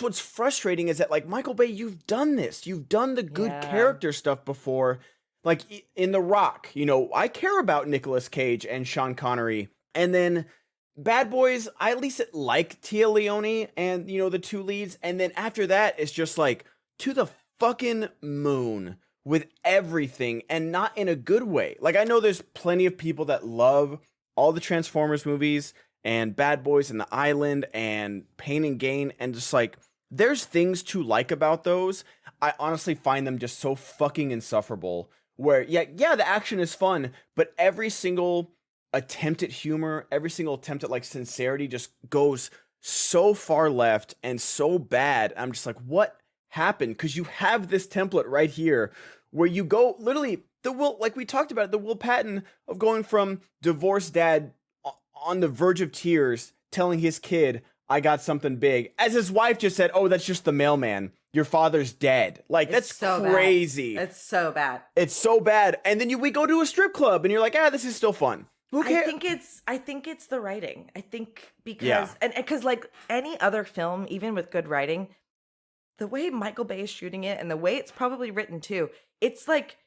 A: what's frustrating is that like Michael Bay, you've done this. You've done the good character stuff before. Like in The Rock, I care about Nicolas Cage and Sean Connery. And then Bad Boys, I at least like Tia Leone and, the 2 leads. And then after that, it's just like to the fucking moon with everything and not in a good way. Like I know there's plenty of people that love all the Transformers movies and Bad Boys and The Island and Pain and Gain. And just like, there's things to like about those. I honestly find them just so fucking insufferable. Where, the action is fun, but every single attempt at humor, every single attempt at like sincerity just goes so far left and so bad. I'm just like, what happened? Because you have this template right here where you go literally like we talked about, the Will Patton of going from divorced dad on the verge of tears, telling his kid, I got something big, as his wife just said, oh, that's just the mailman. Your father's dead. Like, that's so crazy.
B: It's so bad.
A: It's so bad. And then we go to a strip club and you're like, this is still fun. Who cares?
B: I think it's the writing. I think because like any other film, even with good writing, the way Michael Bay is shooting it and the way it's probably written too, it's like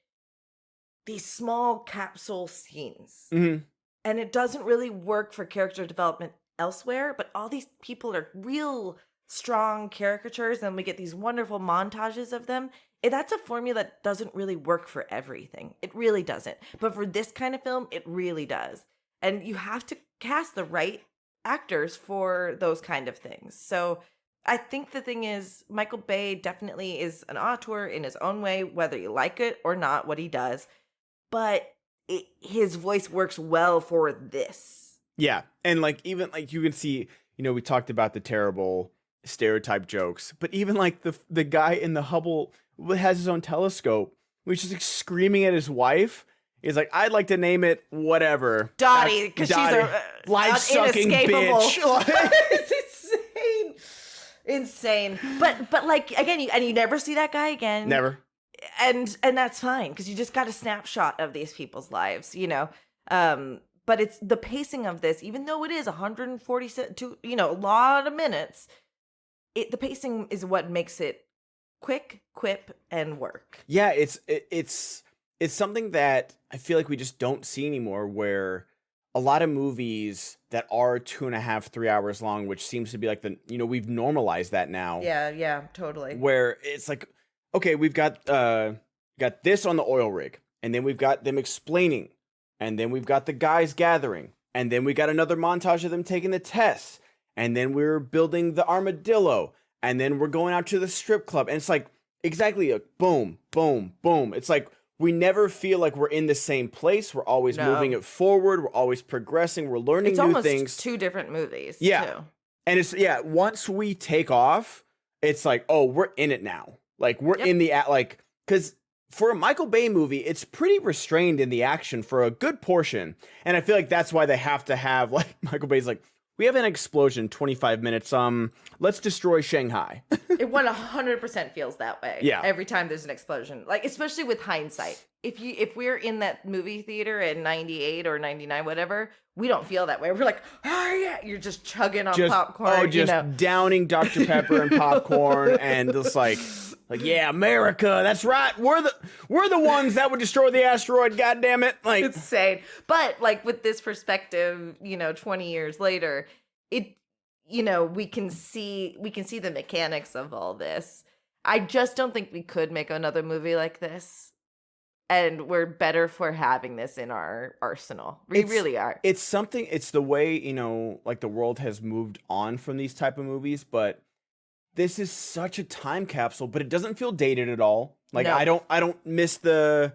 B: these small capsule scenes.
A: Mm-hmm.
B: And it doesn't really work for character development elsewhere, but all these people are real strong caricatures and we get these wonderful montages of them. And that's a formula that doesn't really work for everything. It really doesn't. But for this kind of film, it really does. And you have to cast the right actors for those kind of things. So I think the thing is, Michael Bay definitely is an auteur in his own way, whether you like it or not, what he does. But his voice works well for this.
A: Yeah. And like, even like you can see, we talked about the terrible stereotype jokes, but even like the guy in the Hubble has his own telescope, which is like screaming at his wife. He's like, I'd like to name it whatever.
B: Dottie, because she's a
A: life-sucking bitch.
B: It's insane. But like, again, you never see that guy again.
A: Never.
B: And that's fine, because you just got a snapshot of these people's lives, But it's the pacing of this, even though it is 142, a lot of minutes, the pacing is what makes it quick, quip, and work.
A: Yeah, it's something that I feel like we just don't see anymore, where a lot of movies that are 2.5, 3 hours long, which seems to be like we've normalized that now.
B: Yeah, totally.
A: Where it's like, okay, we've got this on the oil rig. and then we've got them explaining, and then we've got the guys gathering, and then we got another montage of them taking the tests, and then we're building the armadillo, and then we're going out to the strip club, and it's like exactly a boom, boom, boom. It's like we never feel like we're in the same place. We're always moving it forward. We're always progressing. We're learning new things.
B: It's almost two different movies.
A: Yeah.
B: Too.
A: And it's, once we take off, it's like, oh, we're in it now. Like, we're in the, like, because for a Michael Bay movie, it's pretty restrained in the action for a good portion. And I feel like that's why they have to have, like, Michael Bay's like, we have an explosion, 25 minutes, let's destroy Shanghai.
B: It 100% feels that way.
A: Yeah.
B: Every time there's an explosion. Like, especially with hindsight. If we're in that movie theater in 98 or 99, whatever, we don't feel that way. We're like, oh yeah, you're just chugging on popcorn.
A: Oh, just downing Dr. Pepper and popcorn and just like, yeah, America, that's right. We're the ones that would destroy the asteroid, goddammit. it. Like,
B: it's insane. But like with this perspective, 20 years later, we can see the mechanics of all this. I just don't think we could make another movie like this. And we're better for having this in our arsenal. We really are.
A: It's the way, like the world has moved on from these type of movies, but this is such a time capsule, but it doesn't feel dated at all. Like, no. I don't miss the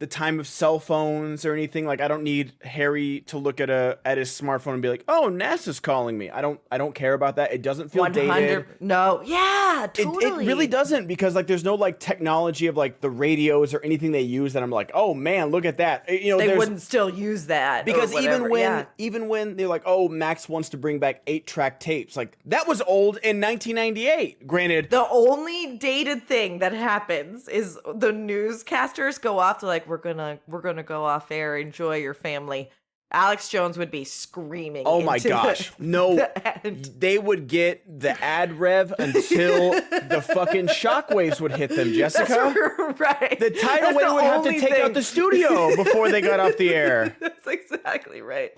A: time of cell phones or anything. Like, I don't need Harry to look at his smartphone and be like, "Oh, NASA's calling me." I don't care about that. It doesn't feel dated.
B: No, yeah, totally.
A: It really doesn't, because like there's no like technology of like the radios or anything they use that I'm like, "Oh man, look at that."
B: They wouldn't still use that,
A: because even when they're like, "Oh, Max wants to bring back 8-track tapes," like that was old in 1998. Granted,
B: the only dated thing that happens is the newscasters go off to like, we're gonna go off air, enjoy your family. Alex Jones would be screaming.
A: Oh my gosh. They would get the ad rev until the fucking shockwaves would hit them, Jessica.
B: That's right.
A: The tidal wave would have to take out the studio before they got off the air.
B: That's exactly right.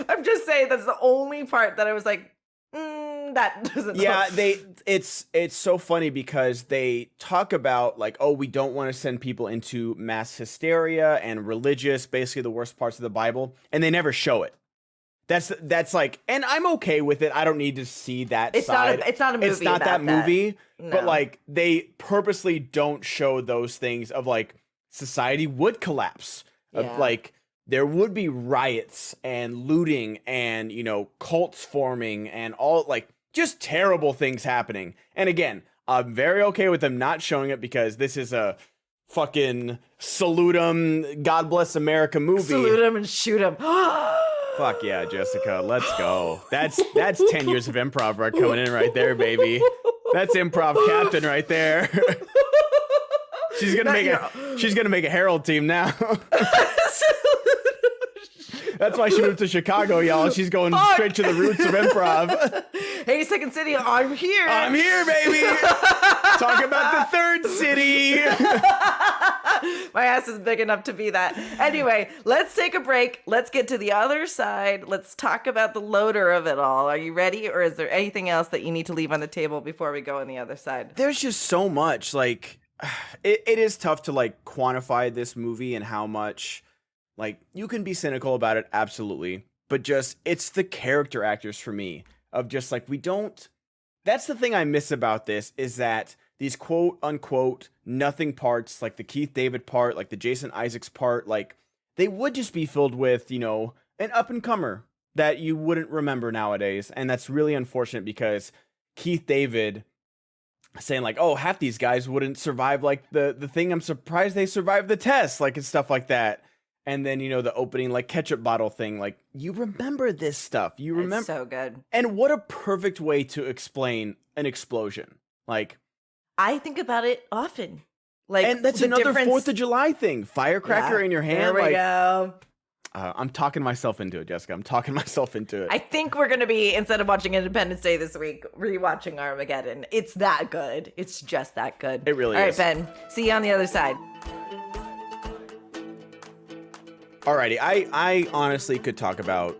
B: I'm just saying that's the only part that I was like, that doesn't
A: it's so funny because they talk about like, oh, we don't want to send people into mass hysteria and religious, basically the worst parts of the Bible, and they never show it. That's like, and I'm okay with it. I don't need to see that side.
B: It's not a movie.
A: It's not that movie.
B: No.
A: But like they purposely don't show those things of like society would collapse. Of like there would be riots and looting and, cults forming and all like just terrible things happening. And again, I'm very okay with them not showing it because this is a fucking salute 'em, God bless America movie.
B: Salute 'em and shoot 'em.
A: Fuck yeah, Jessica, let's go. That's 10 years of improv right coming in right there, baby. That's improv captain right there. She's gonna make a Herald team now. That's why she moved to Chicago, y'all. She's going straight to the roots of improv.
B: Hey, Second City, I'm here.
A: I'm here, baby. Talk about the third city.
B: My ass is big enough to be that. Anyway, let's take a break. Let's get to the other side. Let's talk about the loader of it all. Are you ready? Or is there anything else that you need to leave on the table before we go on the other side?
A: There's just so much. Like, it is tough to, like, quantify this movie and how much... Like, you can be cynical about it, absolutely. But just, it's the character actors for me. Of just, like, we don't... That's the thing I miss about this, is that these quote-unquote nothing parts, like the Keith David part, like the Jason Isaacs part, like, they would just be filled with, an up-and-comer that you wouldn't remember nowadays. And that's really unfortunate because Keith David... saying like, oh, half these guys wouldn't survive, like, the thing. I'm surprised they survived the test, like, and stuff like that. And then, the opening, like, ketchup bottle thing, like, you remember this stuff. You remember.
B: It's so good.
A: And what a perfect way to explain an explosion. Like,
B: I think about it often. Like,
A: and that's another 4th of July thing. Firecracker in your hand.
B: There we go.
A: I'm talking myself into it, Jessica. I'm talking myself into it.
B: I think we're going to be, instead of watching Independence Day this week, rewatching Armageddon. It's that good. It's just that good.
A: It really is.
B: All right, Ben. See you on the other side.
A: Alrighty, I honestly could talk about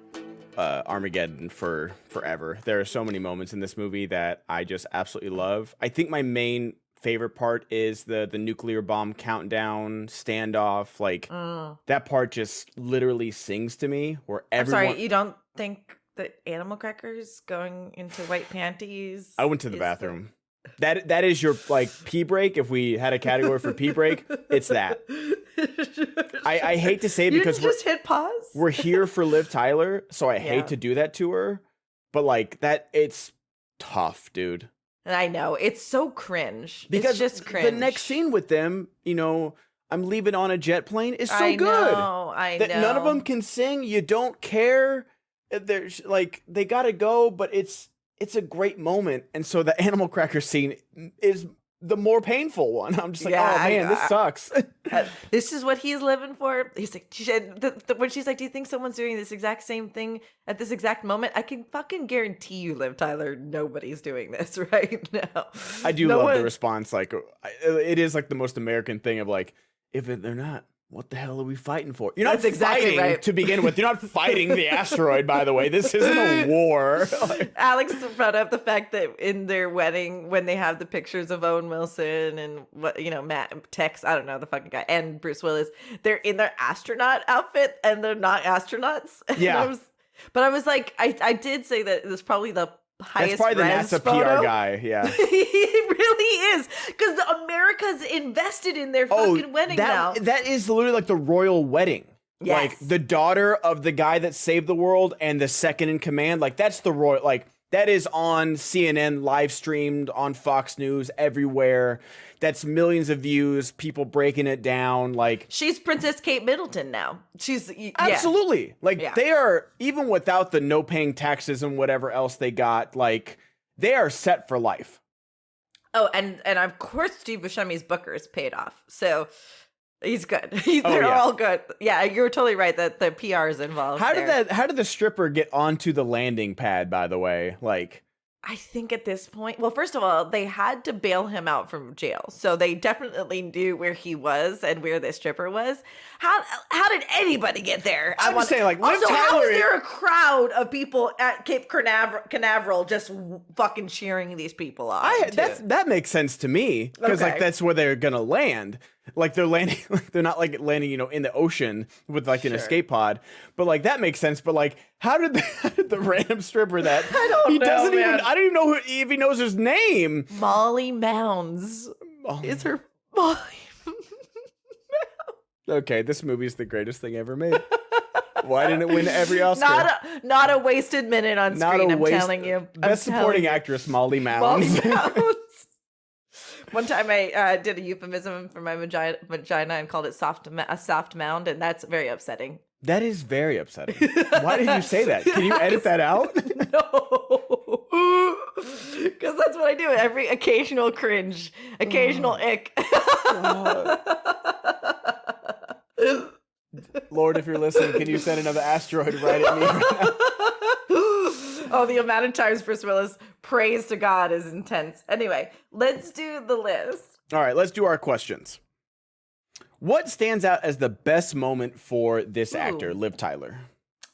A: Armageddon for forever. There are so many moments in this movie that I just absolutely love. I think my main favorite part is the nuclear bomb countdown standoff. Like that part just literally sings to me. Where
B: I'm
A: everyone,
B: sorry, you don't think that animal crackers going into white panties?
A: I went to the
B: is
A: bathroom. That is your like pee break. If we had a category for pee break, it's that. I hate to say it
B: You
A: because
B: didn't just hit pause.
A: we're here for Liv Tyler, so I hate to do that to her. But like that, it's tough, dude.
B: And I know it's so cringe.
A: Because
B: it's just cringe.
A: the next scene with them, you know, I'm leaving on a jet plane is so
B: I
A: good.
B: know, I
A: that
B: know.
A: none of them can sing. You don't care. There's like they gotta go, but it's a great moment. And so the animal cracker scene is the more painful one. I'm just like, oh man, this sucks.
B: This is what he's living for. He's like, when she's like, do you think someone's doing this exact same thing at this exact moment? I can fucking guarantee you, Liv Tyler, nobody's doing this right now.
A: I do love the response. Like, it is like the most American thing of like, if they're not, what the hell are we fighting for? You're not fighting to begin with. You're not fighting the asteroid, by the way. This isn't a war.
B: Alex brought up the fact that in their wedding, when they have the pictures of Owen Wilson and Matt Tex, I don't know, the fucking guy, and Bruce Willis, they're in their astronaut outfit and they're not astronauts.
A: Yeah.
B: But I was like, I did say that it was probably the highest.
A: That's probably the NASA
B: photo.
A: PR guy. Yeah.
B: He really is. Because America's invested in their fucking wedding now.
A: That is literally like the royal wedding.
B: Yes.
A: Like the daughter of the guy that saved the world and the second in command. Like that's the royal, like that is on CNN, live streamed on Fox News, everywhere. That's millions of views, people breaking it down. Like
B: she's Princess Kate Middleton now. She's
A: absolutely like they are, even without the no paying taxes and whatever else they got, like they are set for life.
B: Oh, and of course Steve Buscemi's Booker is paid off. So he's good. They're all good. Yeah, you're totally right that the PR is involved. How
A: did the stripper get onto the landing pad, by the way? Like
B: I think at this point, well, first of all, they had to bail him out from jail. So they definitely knew where he was and where the stripper was. How did anybody get there?
A: I'm just saying, like,
B: also, how is there a crowd of people at Cape Canaveral just fucking cheering these people on?
A: That makes sense to me because like that's where they're gonna land. Like they're landing, like they're not like landing, in the ocean with like an escape pod. But like that makes sense. But like, how did the random stripper that I don't even know if he knows his name.
B: Molly Mounds is her Molly.
A: Okay, this movie is the greatest thing ever made. Why didn't it win every Oscar?
B: Not a wasted minute on screen. I'm telling you.
A: Best supporting actress, Molly Mounds.
B: Molly Mounds. One time I did a euphemism for my vagina and called it a soft mound, and that's very upsetting.
A: That is very upsetting. Why did you say that? Can you edit that out?
B: No. Because that's what I do. Every occasional cringe, occasional ick.
A: Lord, if you're listening, can you send another asteroid right at me right now?
B: Oh, the amount of times Bruce Willis prays to God is intense. Anyway, let's do the list.
A: All right, let's do our questions. What stands out as the best moment for this actor, Liv Tyler?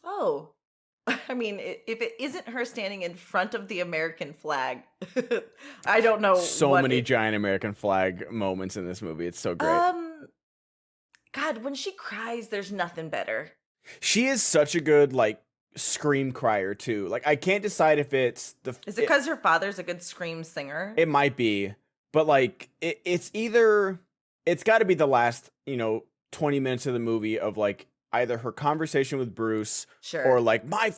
B: Oh, I mean, if it isn't her standing in front of the American flag, I don't know.
A: So many giant American flag moments in this movie. It's so great.
B: God, when she cries, there's nothing better.
A: She is such a good, like, scream crier too. Like I can't decide if it's
B: is it because her father's a good scream singer?
A: It might be, but like it's got to be the last 20 minutes of the movie of like either her conversation with Bruce or like my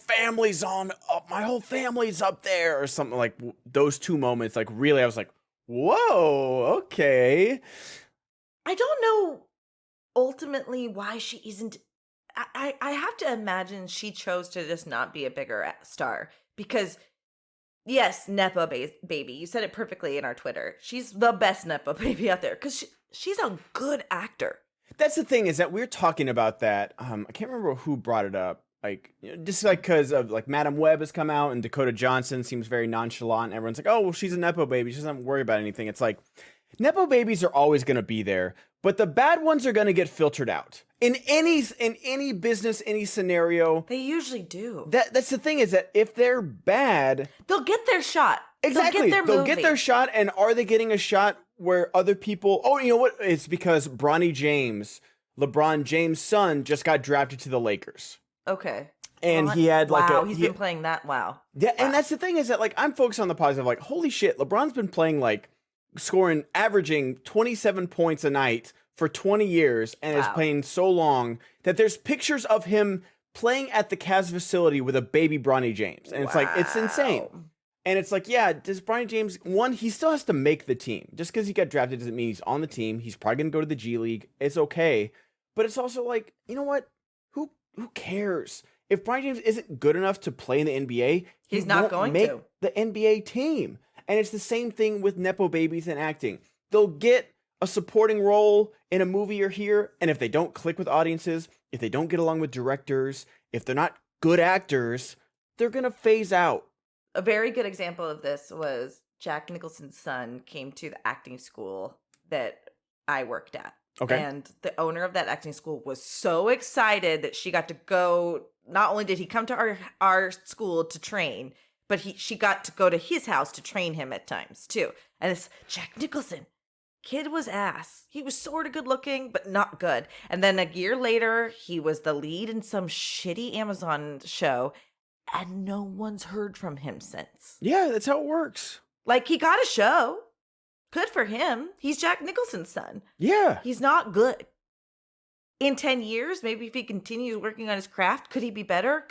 A: whole family's up there or something. Like those two moments, like really I was like, whoa, okay.
B: I don't know ultimately why she isn't. I have to imagine she chose to just not be a bigger star because, yes, Nepo baby. You said it perfectly in our Twitter. She's the best Nepo baby out there because she's a good actor.
A: That's the thing is that we're talking about that. I can't remember who brought it up. Like, just like because of like Madam Web has come out and Dakota Johnson seems very nonchalant. Everyone's like, oh, well, she's a Nepo baby. She doesn't worry about anything. It's like Nepo babies are always going to be there, but the bad ones are going to get filtered out. In any business, any scenario,
B: they usually do.
A: That's the thing is that if they're bad,
B: they'll get their shot.
A: Exactly, they'll get their shot. And are they getting a shot where other people. Oh, you know what? It's because LeBron James' son, just got drafted to the Lakers,
B: Okay.
A: and he had like
B: wow, he's been playing that. Wow.
A: Yeah, and
B: Wow.
A: that's the thing is that like I'm focused on the positive. Like, holy shit, LeBron's been playing like averaging 27 points a night for 20 years, and is playing so long that there's pictures of him playing at the Cavs facility with a baby Bronny James, and it's like it's insane. And it's like, yeah, does Bronny James he still has to make the team. Just because he got drafted doesn't mean he's on the team. He's probably gonna go to the G League. It's okay, but it's also like, you know what? Who cares? If Bronny James isn't good enough to play in the NBA,
B: he's not going
A: make
B: to
A: the NBA team. And it's the same thing with nepo babies and acting. They'll get a supporting role in a movie or here, and if they don't click with audiences, if they don't get along with directors, if they're not good actors, they're gonna phase out.
B: A very good example of this was Jack Nicholson's son came to the acting school that I worked at.
A: Okay.
B: And the owner of that acting school was so excited that she got to go. Not only did he come to our school to train, but she got to go to his house to train him at times too. And this Jack Nicholson kid was ass. He was sort of good looking, but not good. And then a year later, he was the lead in some shitty Amazon show, and no one's heard from him since.
A: Yeah, that's how it works.
B: Like, he got a show. Good for him. He's Jack Nicholson's son.
A: Yeah.
B: He's not good. In 10 years, maybe if he continues working on his craft, could he be better?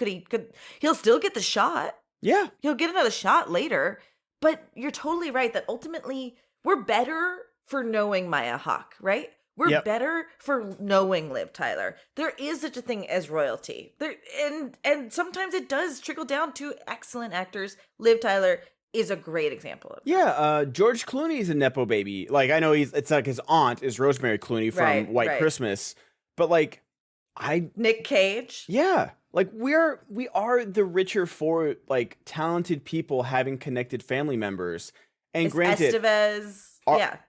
B: He'll still get the shot.
A: Yeah.
B: He'll get another shot later. But you're totally right that ultimately we're better for knowing Maya Hawke, right? We're better for knowing Liv Tyler. There is such a thing as royalty. And sometimes it does trickle down to excellent actors. Liv Tyler is a great example of that.
A: Yeah, George Clooney is a nepo baby. Like, I know it's like his aunt is Rosemary Clooney from White Christmas, but like
B: Nick Cage.
A: Yeah. Like we are the richer for like talented people having connected family members. And granted,
B: Estevez.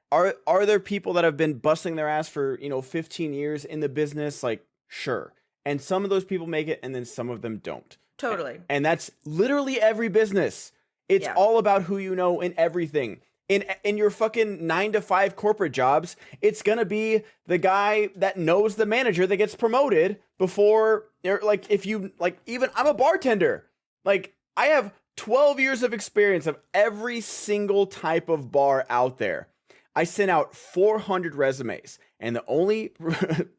A: Are there people that have been busting their ass for, 15 years in the business? Like, sure. And some of those people make it and then some of them don't.
B: Totally.
A: And that's literally every business. It's all about who you know in everything. In your fucking 9-to-5 corporate jobs, it's gonna be the guy that knows the manager that gets promoted before, like, if you, like, even I'm a bartender. Like, I have 12 years of experience of every single type of bar out there. I sent out 400 resumes, and the only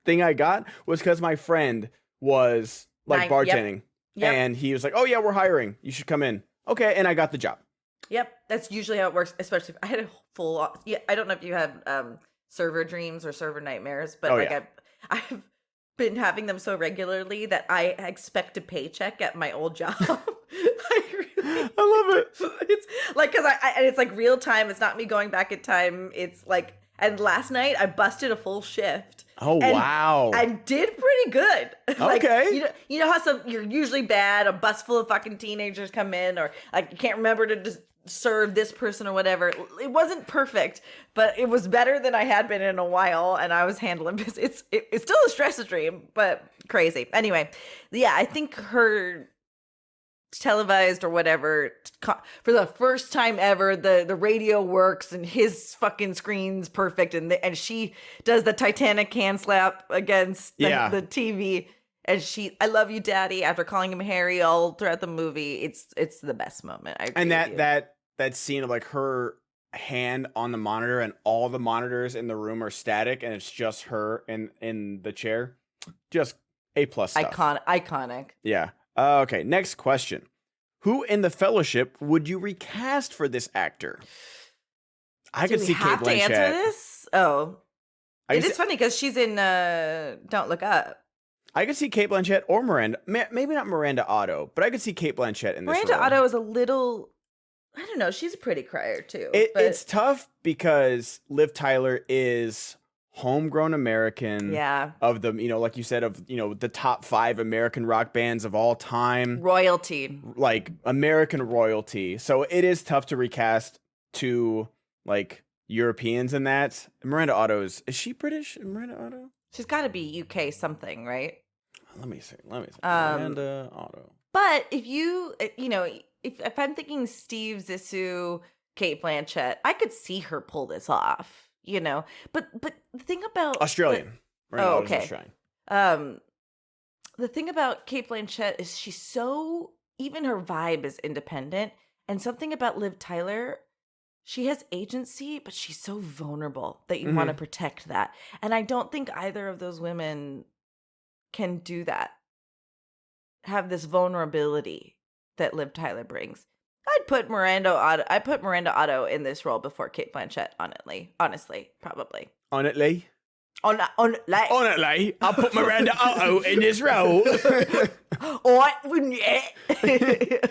A: thing I got was because my friend was, like, bartending. Yep. And he was like, oh, yeah, we're hiring. You should come in. Okay, and I got the job.
B: Yep, that's usually how it works, especially if I had a full... I don't know if you had server dreams or server nightmares, but I've been having them so regularly that I expect a paycheck at my old job. I
A: love it.
B: It's like, because and it's like real time. It's not me going back in time. It's like, and last night I busted a full shift.
A: Oh, wow.
B: I did pretty good. Like,
A: okay.
B: You know how you're usually bad, a bus full of fucking teenagers come in, or like you can't remember to just serve this person or whatever. It wasn't perfect, but it was better than I had been in a while, and I was handling this. It's still a stress dream, but crazy. Anyway, yeah, I think her televised or whatever, for the first time ever, the radio works and his fucking screen's perfect, and she does the Titanic hand slap against the TV, and I love you, daddy, after calling him Harry all throughout the movie. It's the best moment.
A: And that scene of like her hand on the monitor and all the monitors in the room are static and it's just her in the chair, just A+ stuff.
B: Iconic.
A: Yeah. Okay, next question. Who in The Fellowship would you recast for this actor? I could see Cate Blanchett.
B: Do we have to answer this? Oh. It is funny because she's in Don't Look Up.
A: I could see Cate Blanchett or Miranda. Maybe not Miranda Otto, but I could see Cate Blanchett in this role.
B: Miranda Otto is a little... I don't know. She's a pretty crier, too.
A: It's tough because Liv Tyler is... homegrown American, of the, like you said, of, the top 5 American rock bands of all time.
B: Royalty. Like,
A: American royalty. So it is tough to recast to, like, Europeans in that. Miranda Otto is she British? Miranda Otto?
B: She's got to be UK something, right?
A: Let me see. Miranda Otto.
B: But if you, if I'm thinking Steve Zissou, Cate Blanchett, I could see her pull this off. you know. But the thing about
A: Australian. Right now, it's
B: okay.
A: Australian.
B: The thing about Kate Blanchett is she's so, even her vibe is independent, and something about Liv Tyler, she has agency, but she's so vulnerable that you want to protect that. And I don't think either of those women can do that. Have this vulnerability that Liv Tyler brings. I'd put Miranda Otto in this role before Kate Blanchett, honestly, probably.
A: Honestly,
B: Honestly,
A: I'll put Miranda Otto in this role.
B: what wouldn't you?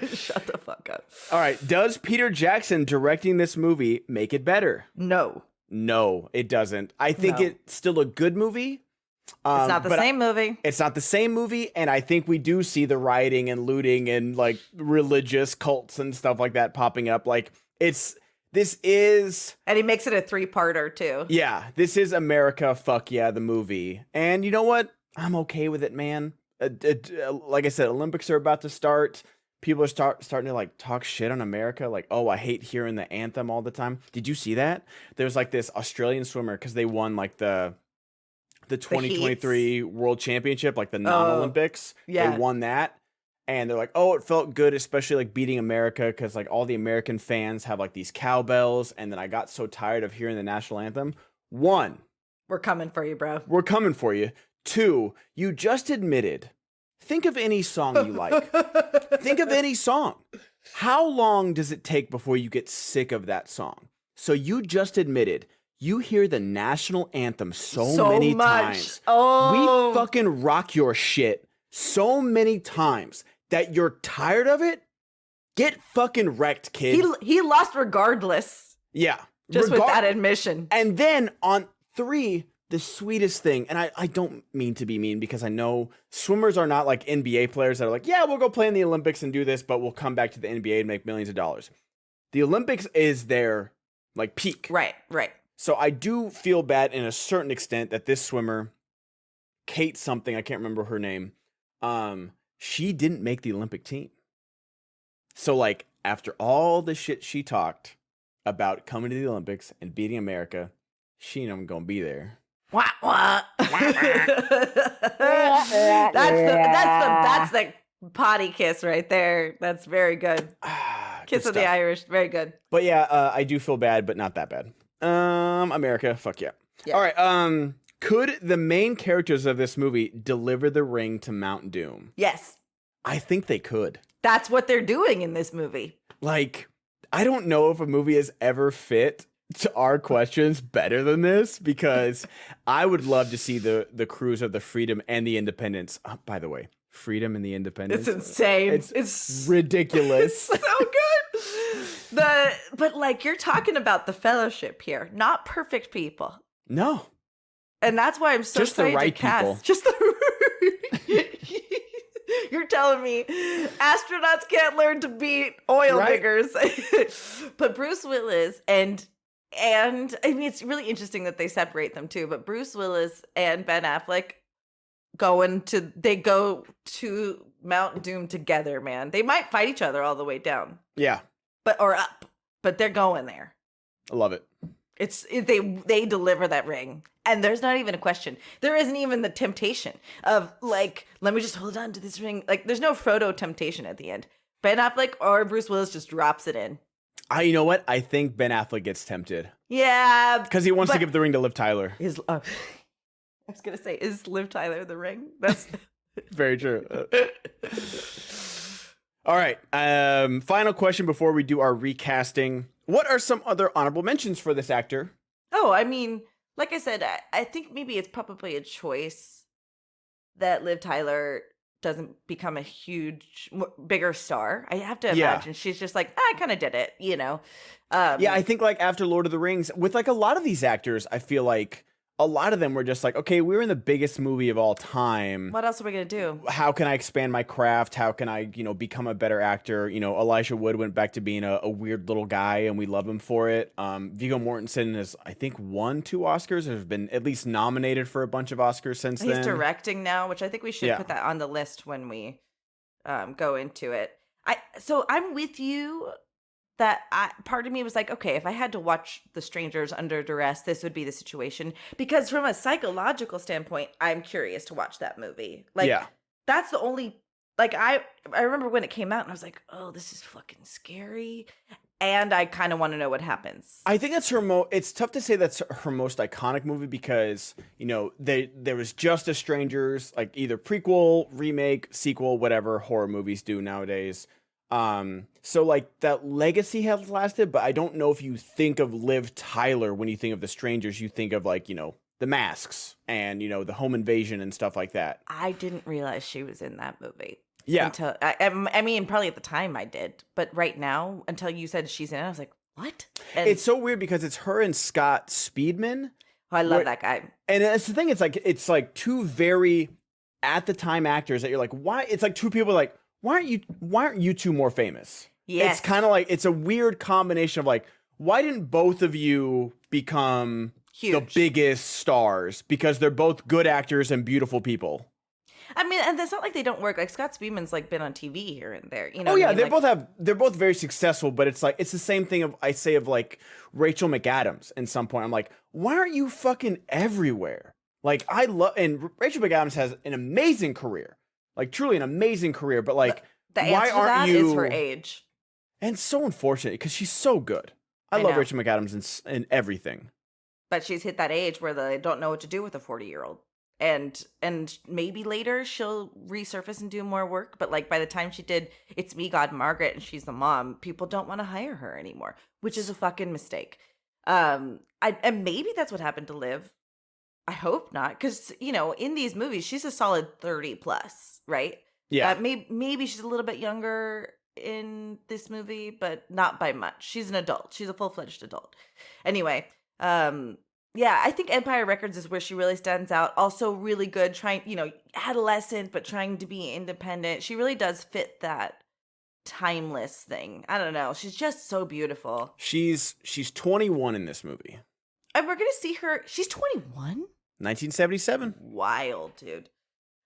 B: Shut the fuck up.
A: All right. Does Peter Jackson directing this movie make it better?
B: No.
A: No, it doesn't. I think
B: No.
A: it's still a good movie.
B: It's not the same movie.
A: It's not the same movie, and I think we do see the rioting and looting and like religious cults and stuff like that popping up. Like this is,
B: And he makes it a 3-parter too.
A: yeah, this is America. Fuck yeah, the movie. And you know what? I'm okay with it, man. Like I said, Olympics are about to start. People are starting to like talk shit on America. Like, oh, I hate hearing the anthem all the time. Did you see that? There was like this Australian swimmer because they won like the 2023 World Championship, like the non-Olympics.
B: yeah.
A: They won that. And they're like, oh, it felt good, especially like beating America because like all the American fans have like these cowbells. And then I got so tired of hearing the national anthem. 1,
B: We're coming for you, bro.
A: we're coming for you. 2, you just admitted. Think of any song you like. Think of any song. How long does it take before you get sick of that song? So you just admitted you hear the national anthem so many times.
B: Oh,
A: We fucking rock your shit so many times that you're tired of it. Get fucking wrecked, kid.
B: he lost regardless.
A: Yeah.
B: Just with that admission.
A: And then on 3, the sweetest thing, and I don't mean to be mean because I know swimmers are not like NBA players that are like, yeah, we'll go play in the Olympics and do this, but we'll come back to the NBA and make millions of dollars. The Olympics is their like peak.
B: Right.
A: So I do feel bad in a certain extent that this swimmer, Kate something, I can't remember her name, she didn't make the Olympic team. So like after all the shit she talked about coming to the Olympics and beating America, she ain't even gonna be there.
B: Wah. That's the potty kiss right there. That's very good. Kiss of the Irish, very good.
A: But yeah, I do feel bad, but not that bad. America, fuck yeah. All right. Could the main characters of this movie deliver the ring to Mount Doom?
B: Yes.
A: I think they could.
B: That's what they're doing in this movie.
A: Like, I don't know if a movie has ever fit to our questions better than this, because I would love to see the crews of the Freedom and the Independence. By the way, Freedom and the Independence.
B: It's insane.
A: It's ridiculous.
B: So good. But like you're talking about the Fellowship here, not perfect people.
A: No.
B: And that's why I'm so
A: Just the
B: excited
A: right
B: to cast.
A: people.
B: Just the You're telling me astronauts can't learn to beat oil diggers. But Bruce Willis and I mean, it's really interesting that they separate them too, but Bruce Willis and Ben Affleck go to Mount Doom together, man. They might fight each other all the way down.
A: Yeah.
B: Or up, but they're going there.
A: I love it.
B: They deliver that ring, and there's not even a question. There isn't even the temptation of like, let me just hold on to this ring. Like, there's no Frodo temptation at the end. Ben Affleck or Bruce Willis just drops it in.
A: You know what? I think Ben Affleck gets tempted.
B: Yeah,
A: because he wants to give the ring to Liv Tyler.
B: I was gonna say, is Liv Tyler the ring? That's
A: very true. All right. Final question before we do our recasting. What are some other honorable mentions for this actor?
B: Oh, I mean, like I said, I think maybe it's probably a choice that Liv Tyler doesn't become a bigger star. I have to imagine she's just like, I kind of did it, you know?
A: Yeah, I think like after Lord of the Rings, with like a lot of these actors, I feel like a lot of them were just like, okay, we're in the biggest movie of all time.
B: What else are we going to do?
A: How can I expand my craft? How can I, become a better actor? Elijah Wood went back to being a weird little guy, and we love him for it. Viggo Mortensen has, I think, won 2 Oscars, or has been at least nominated for a bunch of Oscars since then.
B: He's directing now, which I think we should put that on the list when we go into it. So I'm with you that part of me was like, okay, if I had to watch The Strangers under duress, this would be the situation. Because from a psychological standpoint, I'm curious to watch that movie. Like,
A: Yeah.
B: that's the only, like, I remember when it came out and I was like, oh, this is fucking scary. And I kind of want to know what happens.
A: I think that's her it's tough to say that's her most iconic movie because, you know, there was just as Strangers, like either prequel, remake, sequel, whatever horror movies do nowadays. So like that legacy has lasted, but I don't know if you think of Liv Tyler when you think of The Strangers, you think of like, you know, The Masks and, you know, the home invasion and stuff like that.
B: I didn't realize she was in that movie.
A: Yeah.
B: Until I mean, probably at the time I did, but right now, until you said she's in it, I was like, what? And
A: It's so weird because it's her and Scott Speedman.
B: I love that guy.
A: And that's the thing. It's like two very at the time actors that you're like, why? It's like two people like, why aren't you two more famous?
B: Yes.
A: It's kind of like, it's a weird combination of like, why didn't both of you become
B: Huge.
A: the biggest stars? Because they're both good actors and beautiful people.
B: I mean, and it's not like they don't work. Like Scott Speedman's like been on TV here and there. You know?
A: Oh yeah,
B: what I mean?
A: they're both very successful, but it's like it's the same thing I say of like Rachel McAdams. At some point, I'm like, why aren't you fucking everywhere? Like and Rachel McAdams has an amazing career, like truly an amazing career. But like,
B: the answer
A: why
B: to
A: aren't
B: that
A: you?
B: is her age.
A: And it's so unfortunate because she's so good. I love
B: know.
A: Rachel McAdams in everything.
B: But she's hit that age where they don't know what to do with a 40-year-old. And maybe later she'll resurface and do more work. But like by the time she did It's Me, God, Margaret, and she's the mom, people don't want to hire her anymore, which is a fucking mistake. And maybe that's what happened to Liv. I hope not, because you know, in these movies, she's a solid 30 plus, right?
A: Yeah.
B: Maybe she's a little bit younger in this movie, but not by much. She's an adult. She's a full-fledged adult. Anyway, yeah, I think Empire Records is where she really stands out. Also really good, trying, you know, adolescent, but trying to be independent. She really does fit that timeless thing. I don't know. She's just so beautiful.
A: She's 21 in this movie.
B: And we're going to see her. She's 21?
A: 1977.
B: Wild, dude.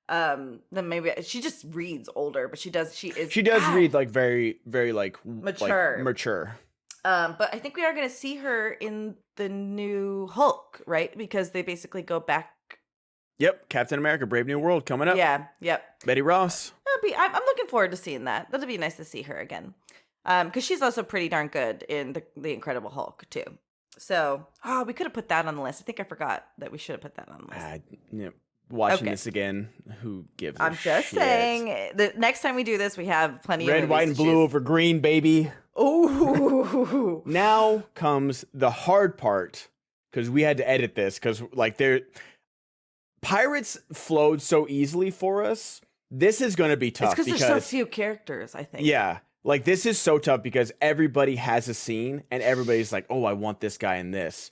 B: Then maybe she just reads older, but she does
A: read like very, very like
B: mature.
A: Like, mature.
B: But I think we are going to see her in the new Hulk, right? Because they basically go back.
A: Yep, Captain America: Brave New World coming up.
B: Yeah, yep.
A: Betty Ross.
B: I'm looking forward to seeing that. That'll be nice to see her again. Because she's also pretty darn good in the Incredible Hulk too. So, we could have put that on the list. I think I forgot that we should have put that on the list.
A: Yeah. Watching this again, who gives a
B: I'm just
A: shit?
B: saying, the next time we do this, we have plenty of
A: red,
B: movies
A: white, and
B: to
A: blue
B: choose.
A: over green, baby.
B: Ooh.
A: Now comes the hard part, because we had to edit this, because like Pirates flowed so easily for us. This is going to be tough.
B: It's because there's so few characters, I think.
A: Yeah. Like, this is so tough because everybody has a scene, and everybody's like, oh, I want this guy in this.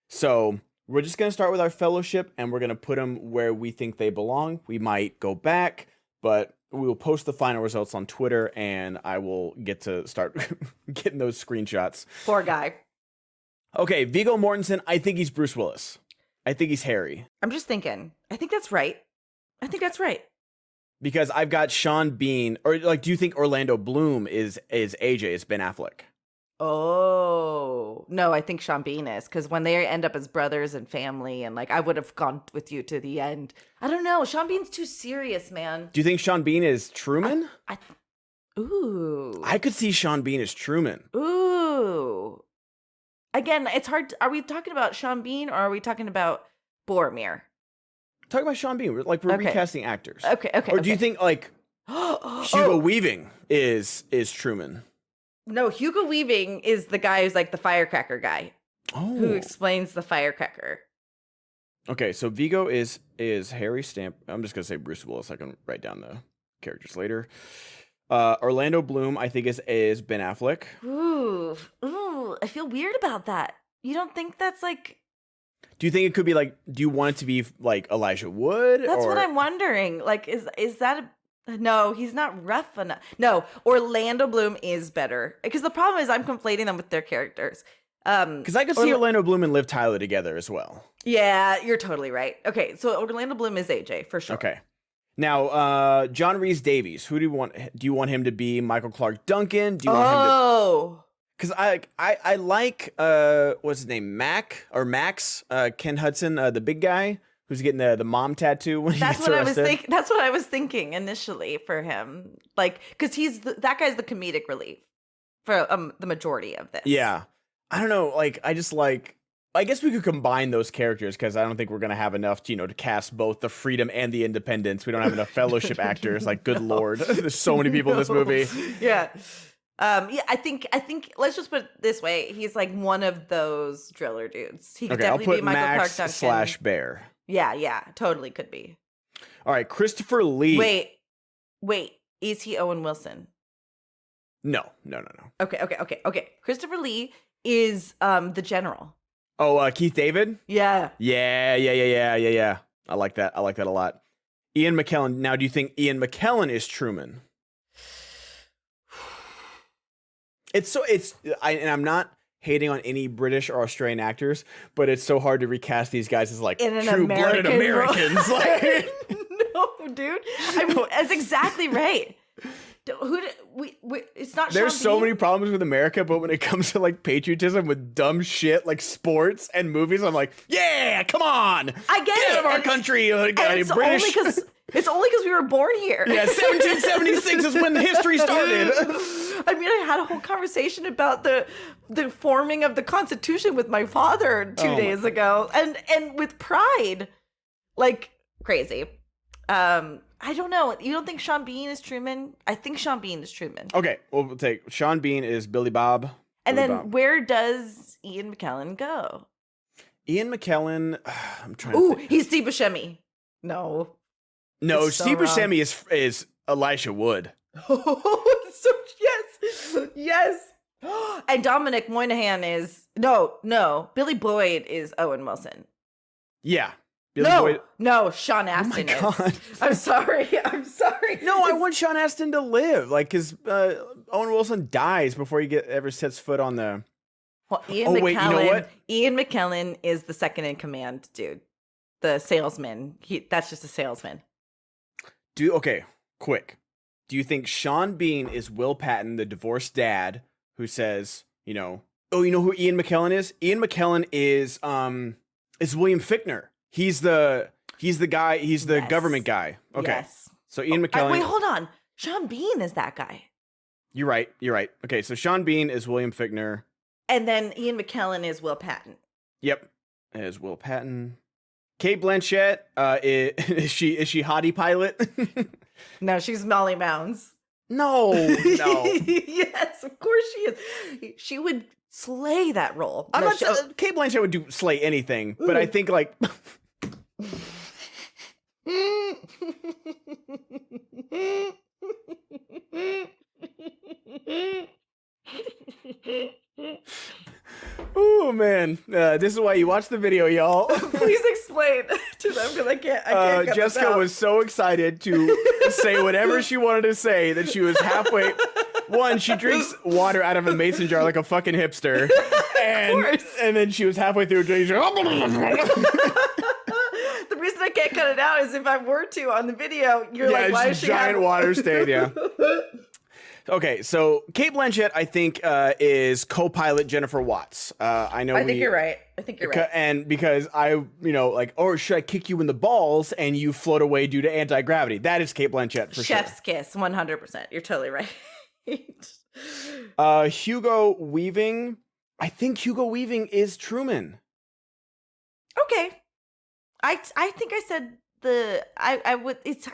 A: So we're just going to start with our fellowship, and we're going to put them where we think they belong. We might go back, but we will post the final results on Twitter, and I will get to start getting those screenshots.
B: Poor guy.
A: Okay, Viggo Mortensen, I think he's Bruce Willis. I think he's Harry.
B: I'm just thinking. I think that's right.
A: Because I've got Sean Bean, or like, do you think Orlando Bloom is AJ? It's Ben Affleck.
B: Oh, no, I think Sean Bean is, because when they end up as brothers and family, and like, I would have gone with you to the end. I don't know. Sean Bean's too serious, man.
A: Do you think Sean Bean is Truman?
B: Ooh.
A: I could see Sean Bean as Truman.
B: Ooh. Again, it's hard. Are we talking about Sean Bean or are we talking about Boromir?
A: Talking about Sean Bean, we're recasting actors.
B: Okay.
A: Or do you think like Hugo Weaving is Truman?
B: No, Hugo Weaving is the guy who's like the firecracker guy.
A: Oh.
B: Who explains the firecracker.
A: Okay, so Viggo is Harry Stamp. I'm just gonna say Bruce Willis. I can write down the characters later. Orlando Bloom, I think, is Ben Affleck.
B: Ooh, I feel weird about that. You don't think that's like...
A: Do you think it could be like, do you want it to be like Elijah Wood?
B: That's what I'm wondering. Like, is that no, he's not rough enough. No, Orlando Bloom is better. Because the problem is I'm conflating them with their characters.
A: Because I could see Orlando Bloom and Liv Tyler together as well.
B: Yeah, you're totally right. Okay, so Orlando Bloom is AJ, for sure.
A: Okay. Now, John Rhys Davies, who do you want? Do you want him to be Michael Clark Duncan? Do you want him to... Because I like what's his name, Max, Ken Hudson, the big guy who's getting the mom tattoo when he
B: That's
A: gets
B: what
A: arrested.
B: That's what I was thinking initially for him. Like, because that guy's the comedic relief for the majority of this.
A: Yeah, I don't know. Like, I guess we could combine those characters because I don't think we're gonna have enough, to cast both the freedom and the independence. We don't have enough fellowship actors. Like, good lord, there's so many people in this movie.
B: Yeah. Yeah, I think let's just put it this way. He's like one of those driller dudes. He could
A: Okay, I'll
B: definitely
A: put
B: be Michael
A: Max
B: Clark Duncan.
A: / Bear.
B: Yeah, totally could be.
A: All right, Christopher Lee.
B: Wait. Is he Owen Wilson?
A: No.
B: Okay. Christopher Lee is the general.
A: Oh, Keith David?
B: Yeah.
A: Yeah. I like that a lot. Ian McKellen. Now, do you think Ian McKellen is Truman? And I'm not hating on any British or Australian actors, but it's so hard to recast these guys as like true-blooded Americans. Like,
B: no, dude. That's exactly right. It's not.
A: There's
B: Sean
A: so
B: Bean.
A: many problems with America, but when it comes to like patriotism with dumb shit like sports and movies, I'm like, yeah, come on,
B: I get
A: out
B: it.
A: of our country.
B: It's
A: British.
B: only because we were born here.
A: Yeah, 1776 is when history started.
B: I mean, I had a whole conversation about the forming of the Constitution with my father 2 days ago, and with pride, like crazy. I don't know. You don't think Sean Bean is Truman? I think Sean Bean is Truman.
A: Okay, we'll take Sean Bean is Billy Bob.
B: Where does Ian McKellen go?
A: Ian McKellen, I'm trying to think.
B: He's Steve Buscemi. No,
A: Steve Buscemi is Elisha Wood.
B: So yes. And Dominic Moynihan is no. Billy Boyd is Owen Wilson.
A: Yeah.
B: No, Sean Astin
A: Oh my God.
B: is. I'm sorry.
A: No, I want Sean Astin to live, like, because Owen Wilson dies before he ever sets foot on the.
B: Well, Ian McKellen,
A: wait, you know what?
B: Ian McKellen is the second in command, dude. The salesman. That's just a salesman.
A: Okay, quick. Do you think Sean Bean is Will Patton, the divorced dad, who says, you know who Ian McKellen is? Ian McKellen is William Fichtner. He's the guy. He's the government guy. Okay.
B: Yes.
A: So Ian McKellen.
B: Wait, hold on. Sean Bean is that guy.
A: You're right. Okay, so Sean Bean is William Fichtner.
B: And then Ian McKellen is Will Patton.
A: Yep, is Will Patton. Kate Blanchett, is she Hottie Pilot?
B: No, she's Molly Mounds.
A: No.
B: Yes, of course she is. She would slay that role.
A: Kate Blanchett would slay anything, but I think like. Oh man, this is why you watch the video, y'all.
B: Please explain to them because I can't get
A: Jessica was so excited to say whatever she wanted to say that she was halfway. One, she drinks water out of a mason jar like a fucking hipster, and then she was halfway through drinking.
B: The reason I can't cut it out is if I were to on the video, you're like, why is she
A: giant water stain? Yeah. Okay, so Kate Blanchett, I think, is co-pilot Jennifer Watts. I think
B: you're right.
A: And because or should I kick you in the balls and you float away due to anti-gravity? That is Kate Blanchett for
B: Chef's
A: sure.
B: kiss, 100%. You're totally right.
A: Hugo Weaving. I think Hugo Weaving is Truman.
B: Okay. I think I said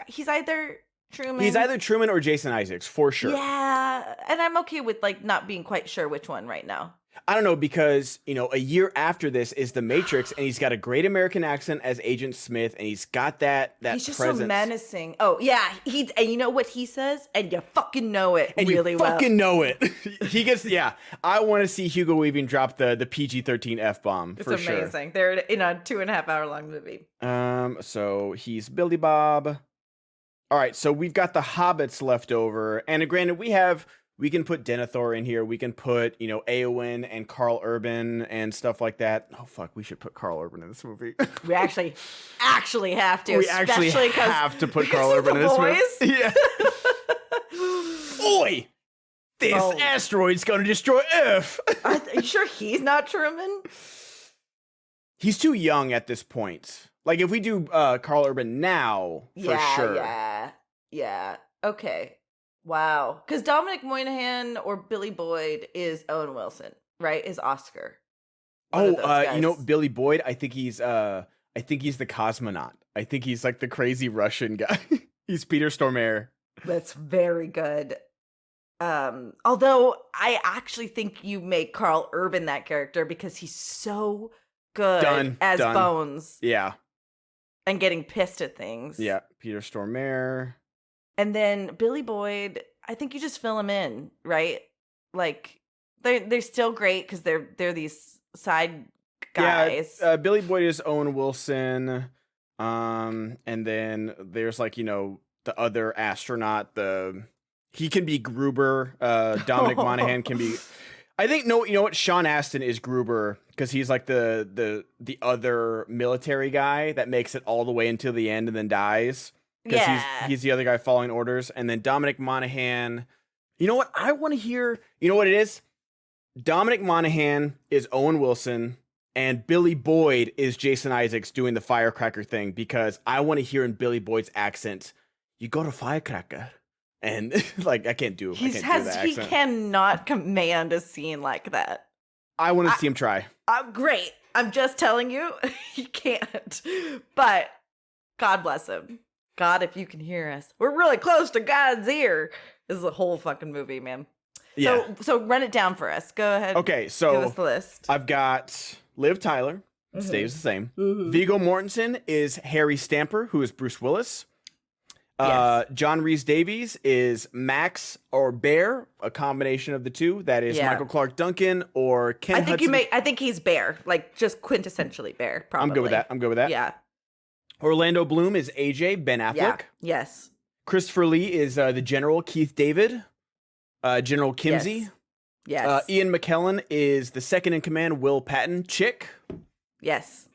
B: he's either Truman.
A: He's either Truman or Jason Isaacs, for sure.
B: Yeah, and I'm okay with not being quite sure which one right now.
A: I don't know, because, a year after this is The Matrix, and he's got a great American accent as Agent Smith, and he's got that
B: he's just
A: presence.
B: So menacing. Oh, yeah. And you know what he says? And you fucking know it and really well.
A: You fucking know it. He gets, I want to see Hugo Weaving drop the PG-13 F-bomb, for sure.
B: It's amazing. They're in a 2.5 hour long movie.
A: So he's Billy Bob. All right, so we've got the hobbits left over, and granted, we can put Denethor in here. We can put, Eowyn and Carl Urban and stuff like that. Oh, fuck. We should put Carl Urban in this movie.
B: We actually have to.
A: We actually have to put Carl Urban in this movie. Yeah. Oi! This
B: Oh.
A: asteroid's gonna destroy Earth.
B: Are you sure he's not Truman?
A: He's too young at this point. Like, if we do Carl Urban now, for sure.
B: Yeah. Okay. Wow. Because Dominic Moynihan or Billy Boyd is Owen Wilson, right? Is Oscar. One of those
A: You know,
B: guys.
A: Billy Boyd, I think he's the cosmonaut. I think he's like the crazy Russian guy. He's Peter Stormare.
B: That's very good. Although I actually think you make Carl Urban that character because he's so good as
A: Done.
B: Bones
A: Yeah.
B: and getting pissed at things.
A: Yeah. Peter Stormare.
B: And then Billy Boyd, I think you just fill him in, right? Like they're still great because they're these side guys.
A: Yeah, Billy Boyd is Owen Wilson. And then there's like, you know, the other astronaut, he can be Gruber. Dominic Monaghan can be. I think you know what? Sean Astin is Gruber because he's like the other military guy that makes it all the way until the end and then dies. Because he's the other guy following orders. And then Dominic Monaghan. You know what? I want to hear. You know what it is? Dominic Monaghan is Owen Wilson, and Billy Boyd is Jason Isaacs doing the firecracker thing because I want to hear in Billy Boyd's accent, "You go to firecracker." And like I can't do that accent.
B: He cannot command a scene like that.
A: I want to see him try.
B: Great. I'm just telling you, he can't. But God bless him. God, if you can hear us, we're really close to God's ear. This is a whole fucking movie, man.
A: Yeah.
B: So run it down for us. Go ahead.
A: Okay, so
B: give us the list.
A: I've got Liv Tyler. Stays the same. Viggo Mortensen is Harry Stamper, who is Bruce Willis.
B: Yes.
A: John Rhys Davies is Max or Bear, a combination of the two. That is Michael Clark Duncan or Ken Hudson.
B: I think he's Bear, like just quintessentially Bear. Probably.
A: I'm good with that.
B: Yeah.
A: Orlando Bloom is AJ, Ben Affleck.
B: Yeah. Yes.
A: Christopher Lee is the General, Keith David. General Kimsey.
B: Yes.
A: Ian McKellen is the second in command, Will Patton. Chick.
B: Yes.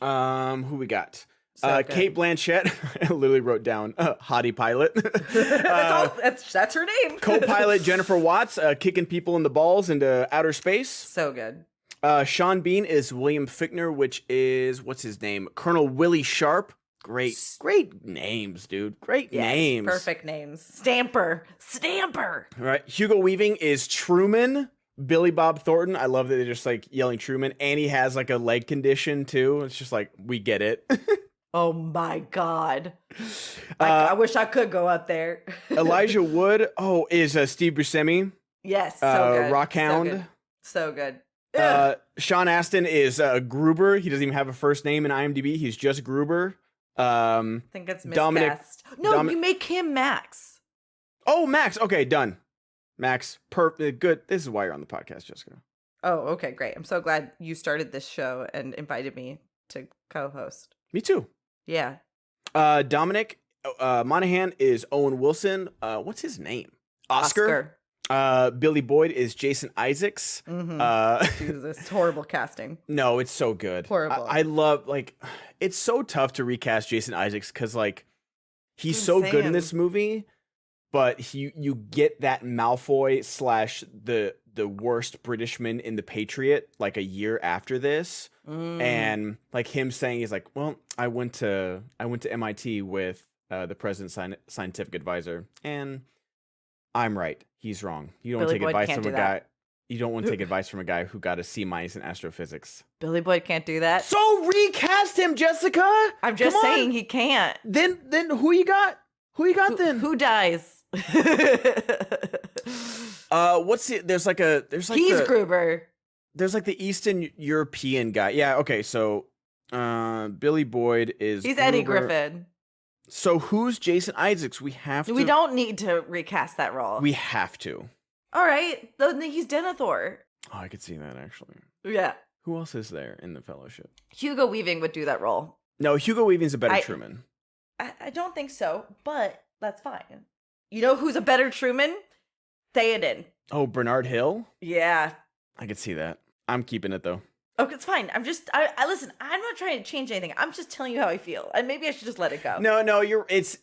A: Who we got?
B: So
A: Kate Blanchett. I literally wrote down hottie pilot.
B: That's her name.
A: Co-pilot Jennifer Watts, kicking people in the balls into outer space.
B: So good.
A: Sean Bean is William Fichtner, which is what's his name? Colonel Willie Sharp. Great names, dude. Great names.
B: Perfect names. Stamper.
A: All right. Hugo Weaving is Truman. Billy Bob Thornton. I love that they're just like yelling Truman, and he has like a leg condition too. It's just like we get it.
B: Oh my God. I wish I could go up there.
A: Elijah Wood, is Steve Buscemi.
B: Yes, so good.
A: Rockhound.
B: So good.
A: Sean Astin is Gruber. He doesn't even have a first name in IMDb. He's just Gruber.
B: I think it's miscast. You make him Max.
A: Oh, Max. Okay, done. Max, good. This is why you're on the podcast, Jessica.
B: Oh, okay, great. I'm so glad you started this show and invited me to co-host.
A: Me too.
B: Yeah.
A: Dominic Monaghan is Owen Wilson. What's his name? Oscar. Billy Boyd is Jason Isaacs.
B: Jesus, it's horrible casting.
A: No, it's so good.
B: Horrible.
A: I love, like, it's so tough to recast Jason Isaacs because, like, he's so good in this movie, but you get that Malfoy / the worst Britishman in The Patriot like a year after this. And like him saying, he's like, well, I went to MIT with the president's scientific advisor, and I'm right. He's wrong. You don't take advice from a guy. You don't want to take advice from a guy who got a C- in astrophysics.
B: Billy Boyd can't do that.
A: So recast him, Jessica.
B: I'm just saying he can't.
A: Then who you got? Then?
B: Who dies? He's Gruber.
A: There's like the Eastern European guy. Yeah, okay, so Billy Boyd is
B: He's
A: Gruber.
B: Eddie Griffin.
A: So who's Jason Isaacs? We
B: don't need to recast that role.
A: We have to.
B: All right. Then he's Denethor.
A: Oh, I could see that actually.
B: Yeah.
A: Who else is there in the Fellowship?
B: Hugo Weaving would do that role.
A: No, Hugo Weaving's a better Truman.
B: I don't think so, but that's fine. You know who's a better Truman? Theoden.
A: Oh, Bernard Hill? Yeah.
B: Yeah.
A: I could see that. I'm keeping it though.
B: Okay, it's fine. I listen, I'm not trying to change anything. I'm just telling you how I feel. And maybe I should just let it go.
A: No, it's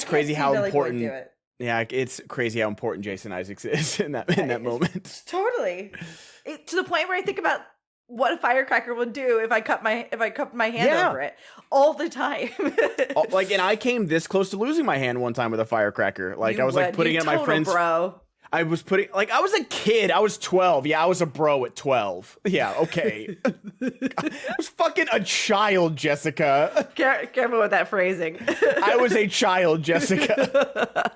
A: crazy how
B: Billy Boyd
A: important
B: do it.
A: Yeah, it's crazy how important Jason Isaacs is in that moment.
B: Totally. To the point where I think about what a firecracker would do if I cut my hand over it all the time.
A: Like, and I came this close to losing my hand one time with a firecracker. Like, I was like putting it in my friend's.
B: Bro.
A: I was putting, like, I was a kid. I was 12. Yeah, I was a bro at 12. Yeah, okay. I was fucking a child, Jessica.
B: Careful with that phrasing.
A: I was a child, Jessica.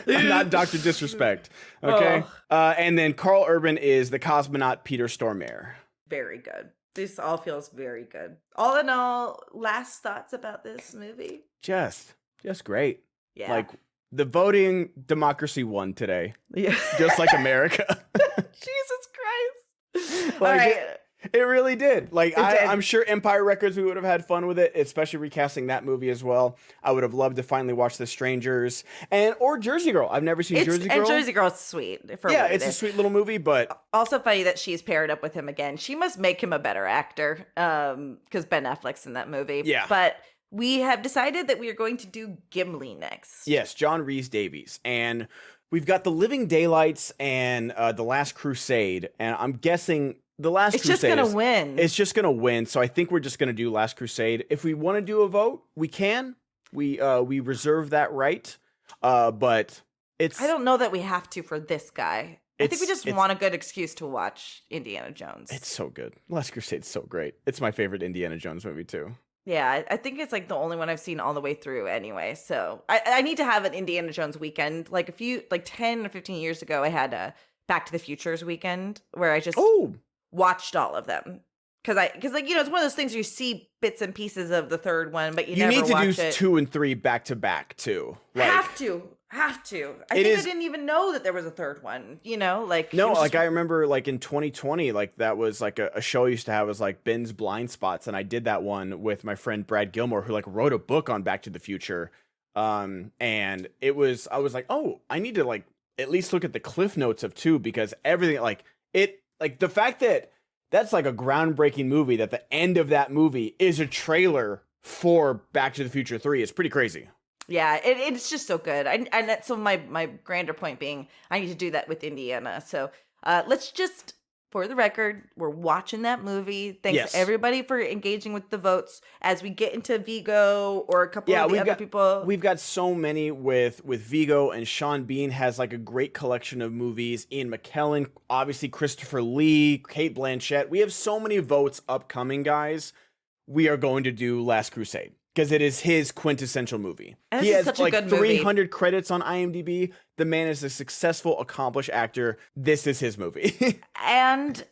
A: I'm not Dr. Disrespect. Okay. And then Carl Urban is the cosmonaut Peter Stormare.
B: Very good. This all feels very good. All in all, last thoughts about this movie?
A: Just great.
B: Yeah.
A: Like, the voting democracy won today.
B: Yeah.
A: Just like America.
B: Jesus Christ.
A: Like,
B: all right.
A: It really did. Like, I'm sure Empire Records, we would have had fun with it, especially recasting that movie as well. I would have loved to finally watch The Strangers or Jersey Girl. I've never seen Jersey Girl.
B: And Jersey Girl's sweet.
A: It's a sweet little movie, but
B: also funny that she's paired up with him again. She must make him a better actor, because Ben Affleck's in that movie.
A: Yeah.
B: But we have decided that we are going to do Gimli next.
A: Yes, John Rhys Davies. And we've got The Living Daylights and The Last Crusade. And I'm guessing The Last Crusade
B: just going to win.
A: It's just going to win. So I think we're just going to do Last Crusade. If we want to do a vote, we can. We reserve that right. But it's...
B: I don't know that we have to for this guy. I think we just want a good excuse to watch Indiana Jones.
A: It's so good. Last Crusade's so great. It's my favorite Indiana Jones movie, too.
B: Yeah, I think it's like the only one I've seen all the way through anyway. So I need to have an Indiana Jones weekend. Like 10 or 15 years ago, I had a Back to the Futures weekend where I just watched all of them. Because it's one of those things you see bits and pieces of the third one, but you never watch it.
A: You need to do 2 and 3 back to back too. Like,
B: have to. I didn't even know that there was a third one. No,
A: I remember like in 2020, like that was like a show I used to have was like Ben's Blind Spots, and I did that one with my friend Brad Gilmore, who like wrote a book on Back to the Future. And I was like, oh, I need to like at least look at the cliff notes of 2 because everything the fact that that's like a groundbreaking movie, that the end of that movie is a trailer for Back to the Future 3 is pretty crazy.
B: Yeah, it's just so good. So my grander point being, I need to do that with Indiana. So let's just, for the record, we're watching that movie. Thanks everybody for engaging with the votes as we get into Vigo or a couple of the other people.
A: We've got so many with Vigo, and Sean Bean has like a great collection of movies. Ian McKellen, obviously Christopher Lee, Cate Blanchett. We have so many votes upcoming, guys. We are going to do Last Crusade. Because it is his quintessential movie.
B: And
A: he has
B: such
A: like
B: a good
A: 300
B: movie.
A: credits on IMDb. The man is a successful, accomplished actor. This is his movie.
B: And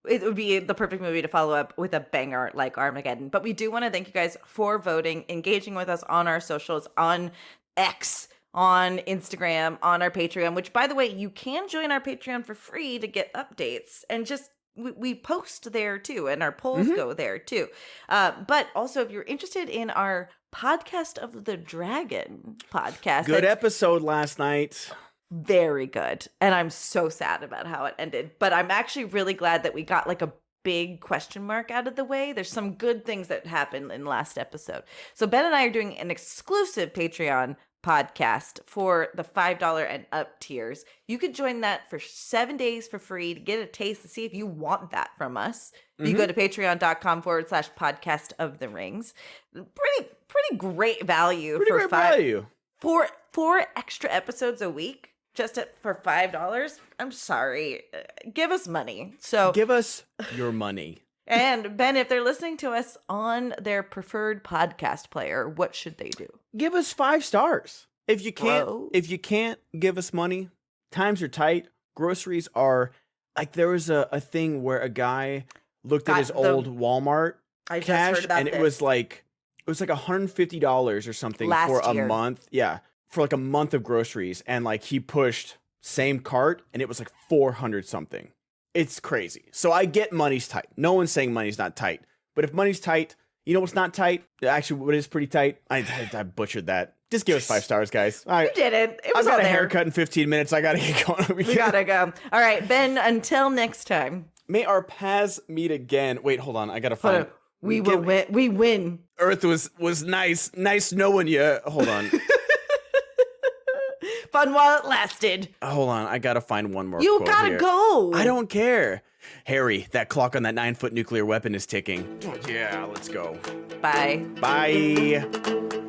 B: it would be the perfect movie to follow up with a banger like Armageddon. But we do want to thank you guys for voting, engaging with us on our socials, on X, on Instagram, on our Patreon, which, by the way, you can join our Patreon for free to get updates and just... We post there too, and our polls go there too. But also, if you're interested in our Podcast of the Dragon podcast,
A: good episode last night.
B: Very good. And I'm so sad about how it ended. But I'm actually really glad that we got like a big question mark out of the way. There's some good things that happened in last episode. So Ben and I are doing an exclusive Patreon podcast for the $5 and up tiers. You could join that for 7 days for free to get a taste to see if you want that from us. You go to patreon.com/podcast of the rings. Pretty great value for 4 extra episodes a week just for $5. I'm sorry. Give us money. So
A: give us your money.
B: And Ben, if they're listening to us on their preferred podcast player, what should they do?
A: Give us 5 stars. If you can't give us money, times are tight. Groceries are like, there was a thing where a guy looked at his old Walmart cash, and it was like $150 or something for a month. Yeah, for like a month of groceries, and like he pushed same cart, and it was like 400 something. It's crazy. So I get money's tight. No one's saying money's not tight. But if money's tight, you know what's not tight? Actually, what is pretty tight? I butchered that. Just give us 5 stars, guys. All right.
B: You did it. It was
A: I've got a haircut in 15 minutes. I got to get going.
B: We got to go. All right, Ben, until next time.
A: May our paths meet again. Wait, hold on. I got to find it.
B: We will win. We win.
A: Earth was nice. Nice knowing you. Hold on.
B: Fun while it lasted.
A: Hold on, I gotta find one more
B: You
A: quote
B: gotta
A: here.
B: go.
A: I don't care. Harry, that clock on that 9-foot nuclear weapon is ticking. Yeah, let's go.
B: Bye.
A: Bye.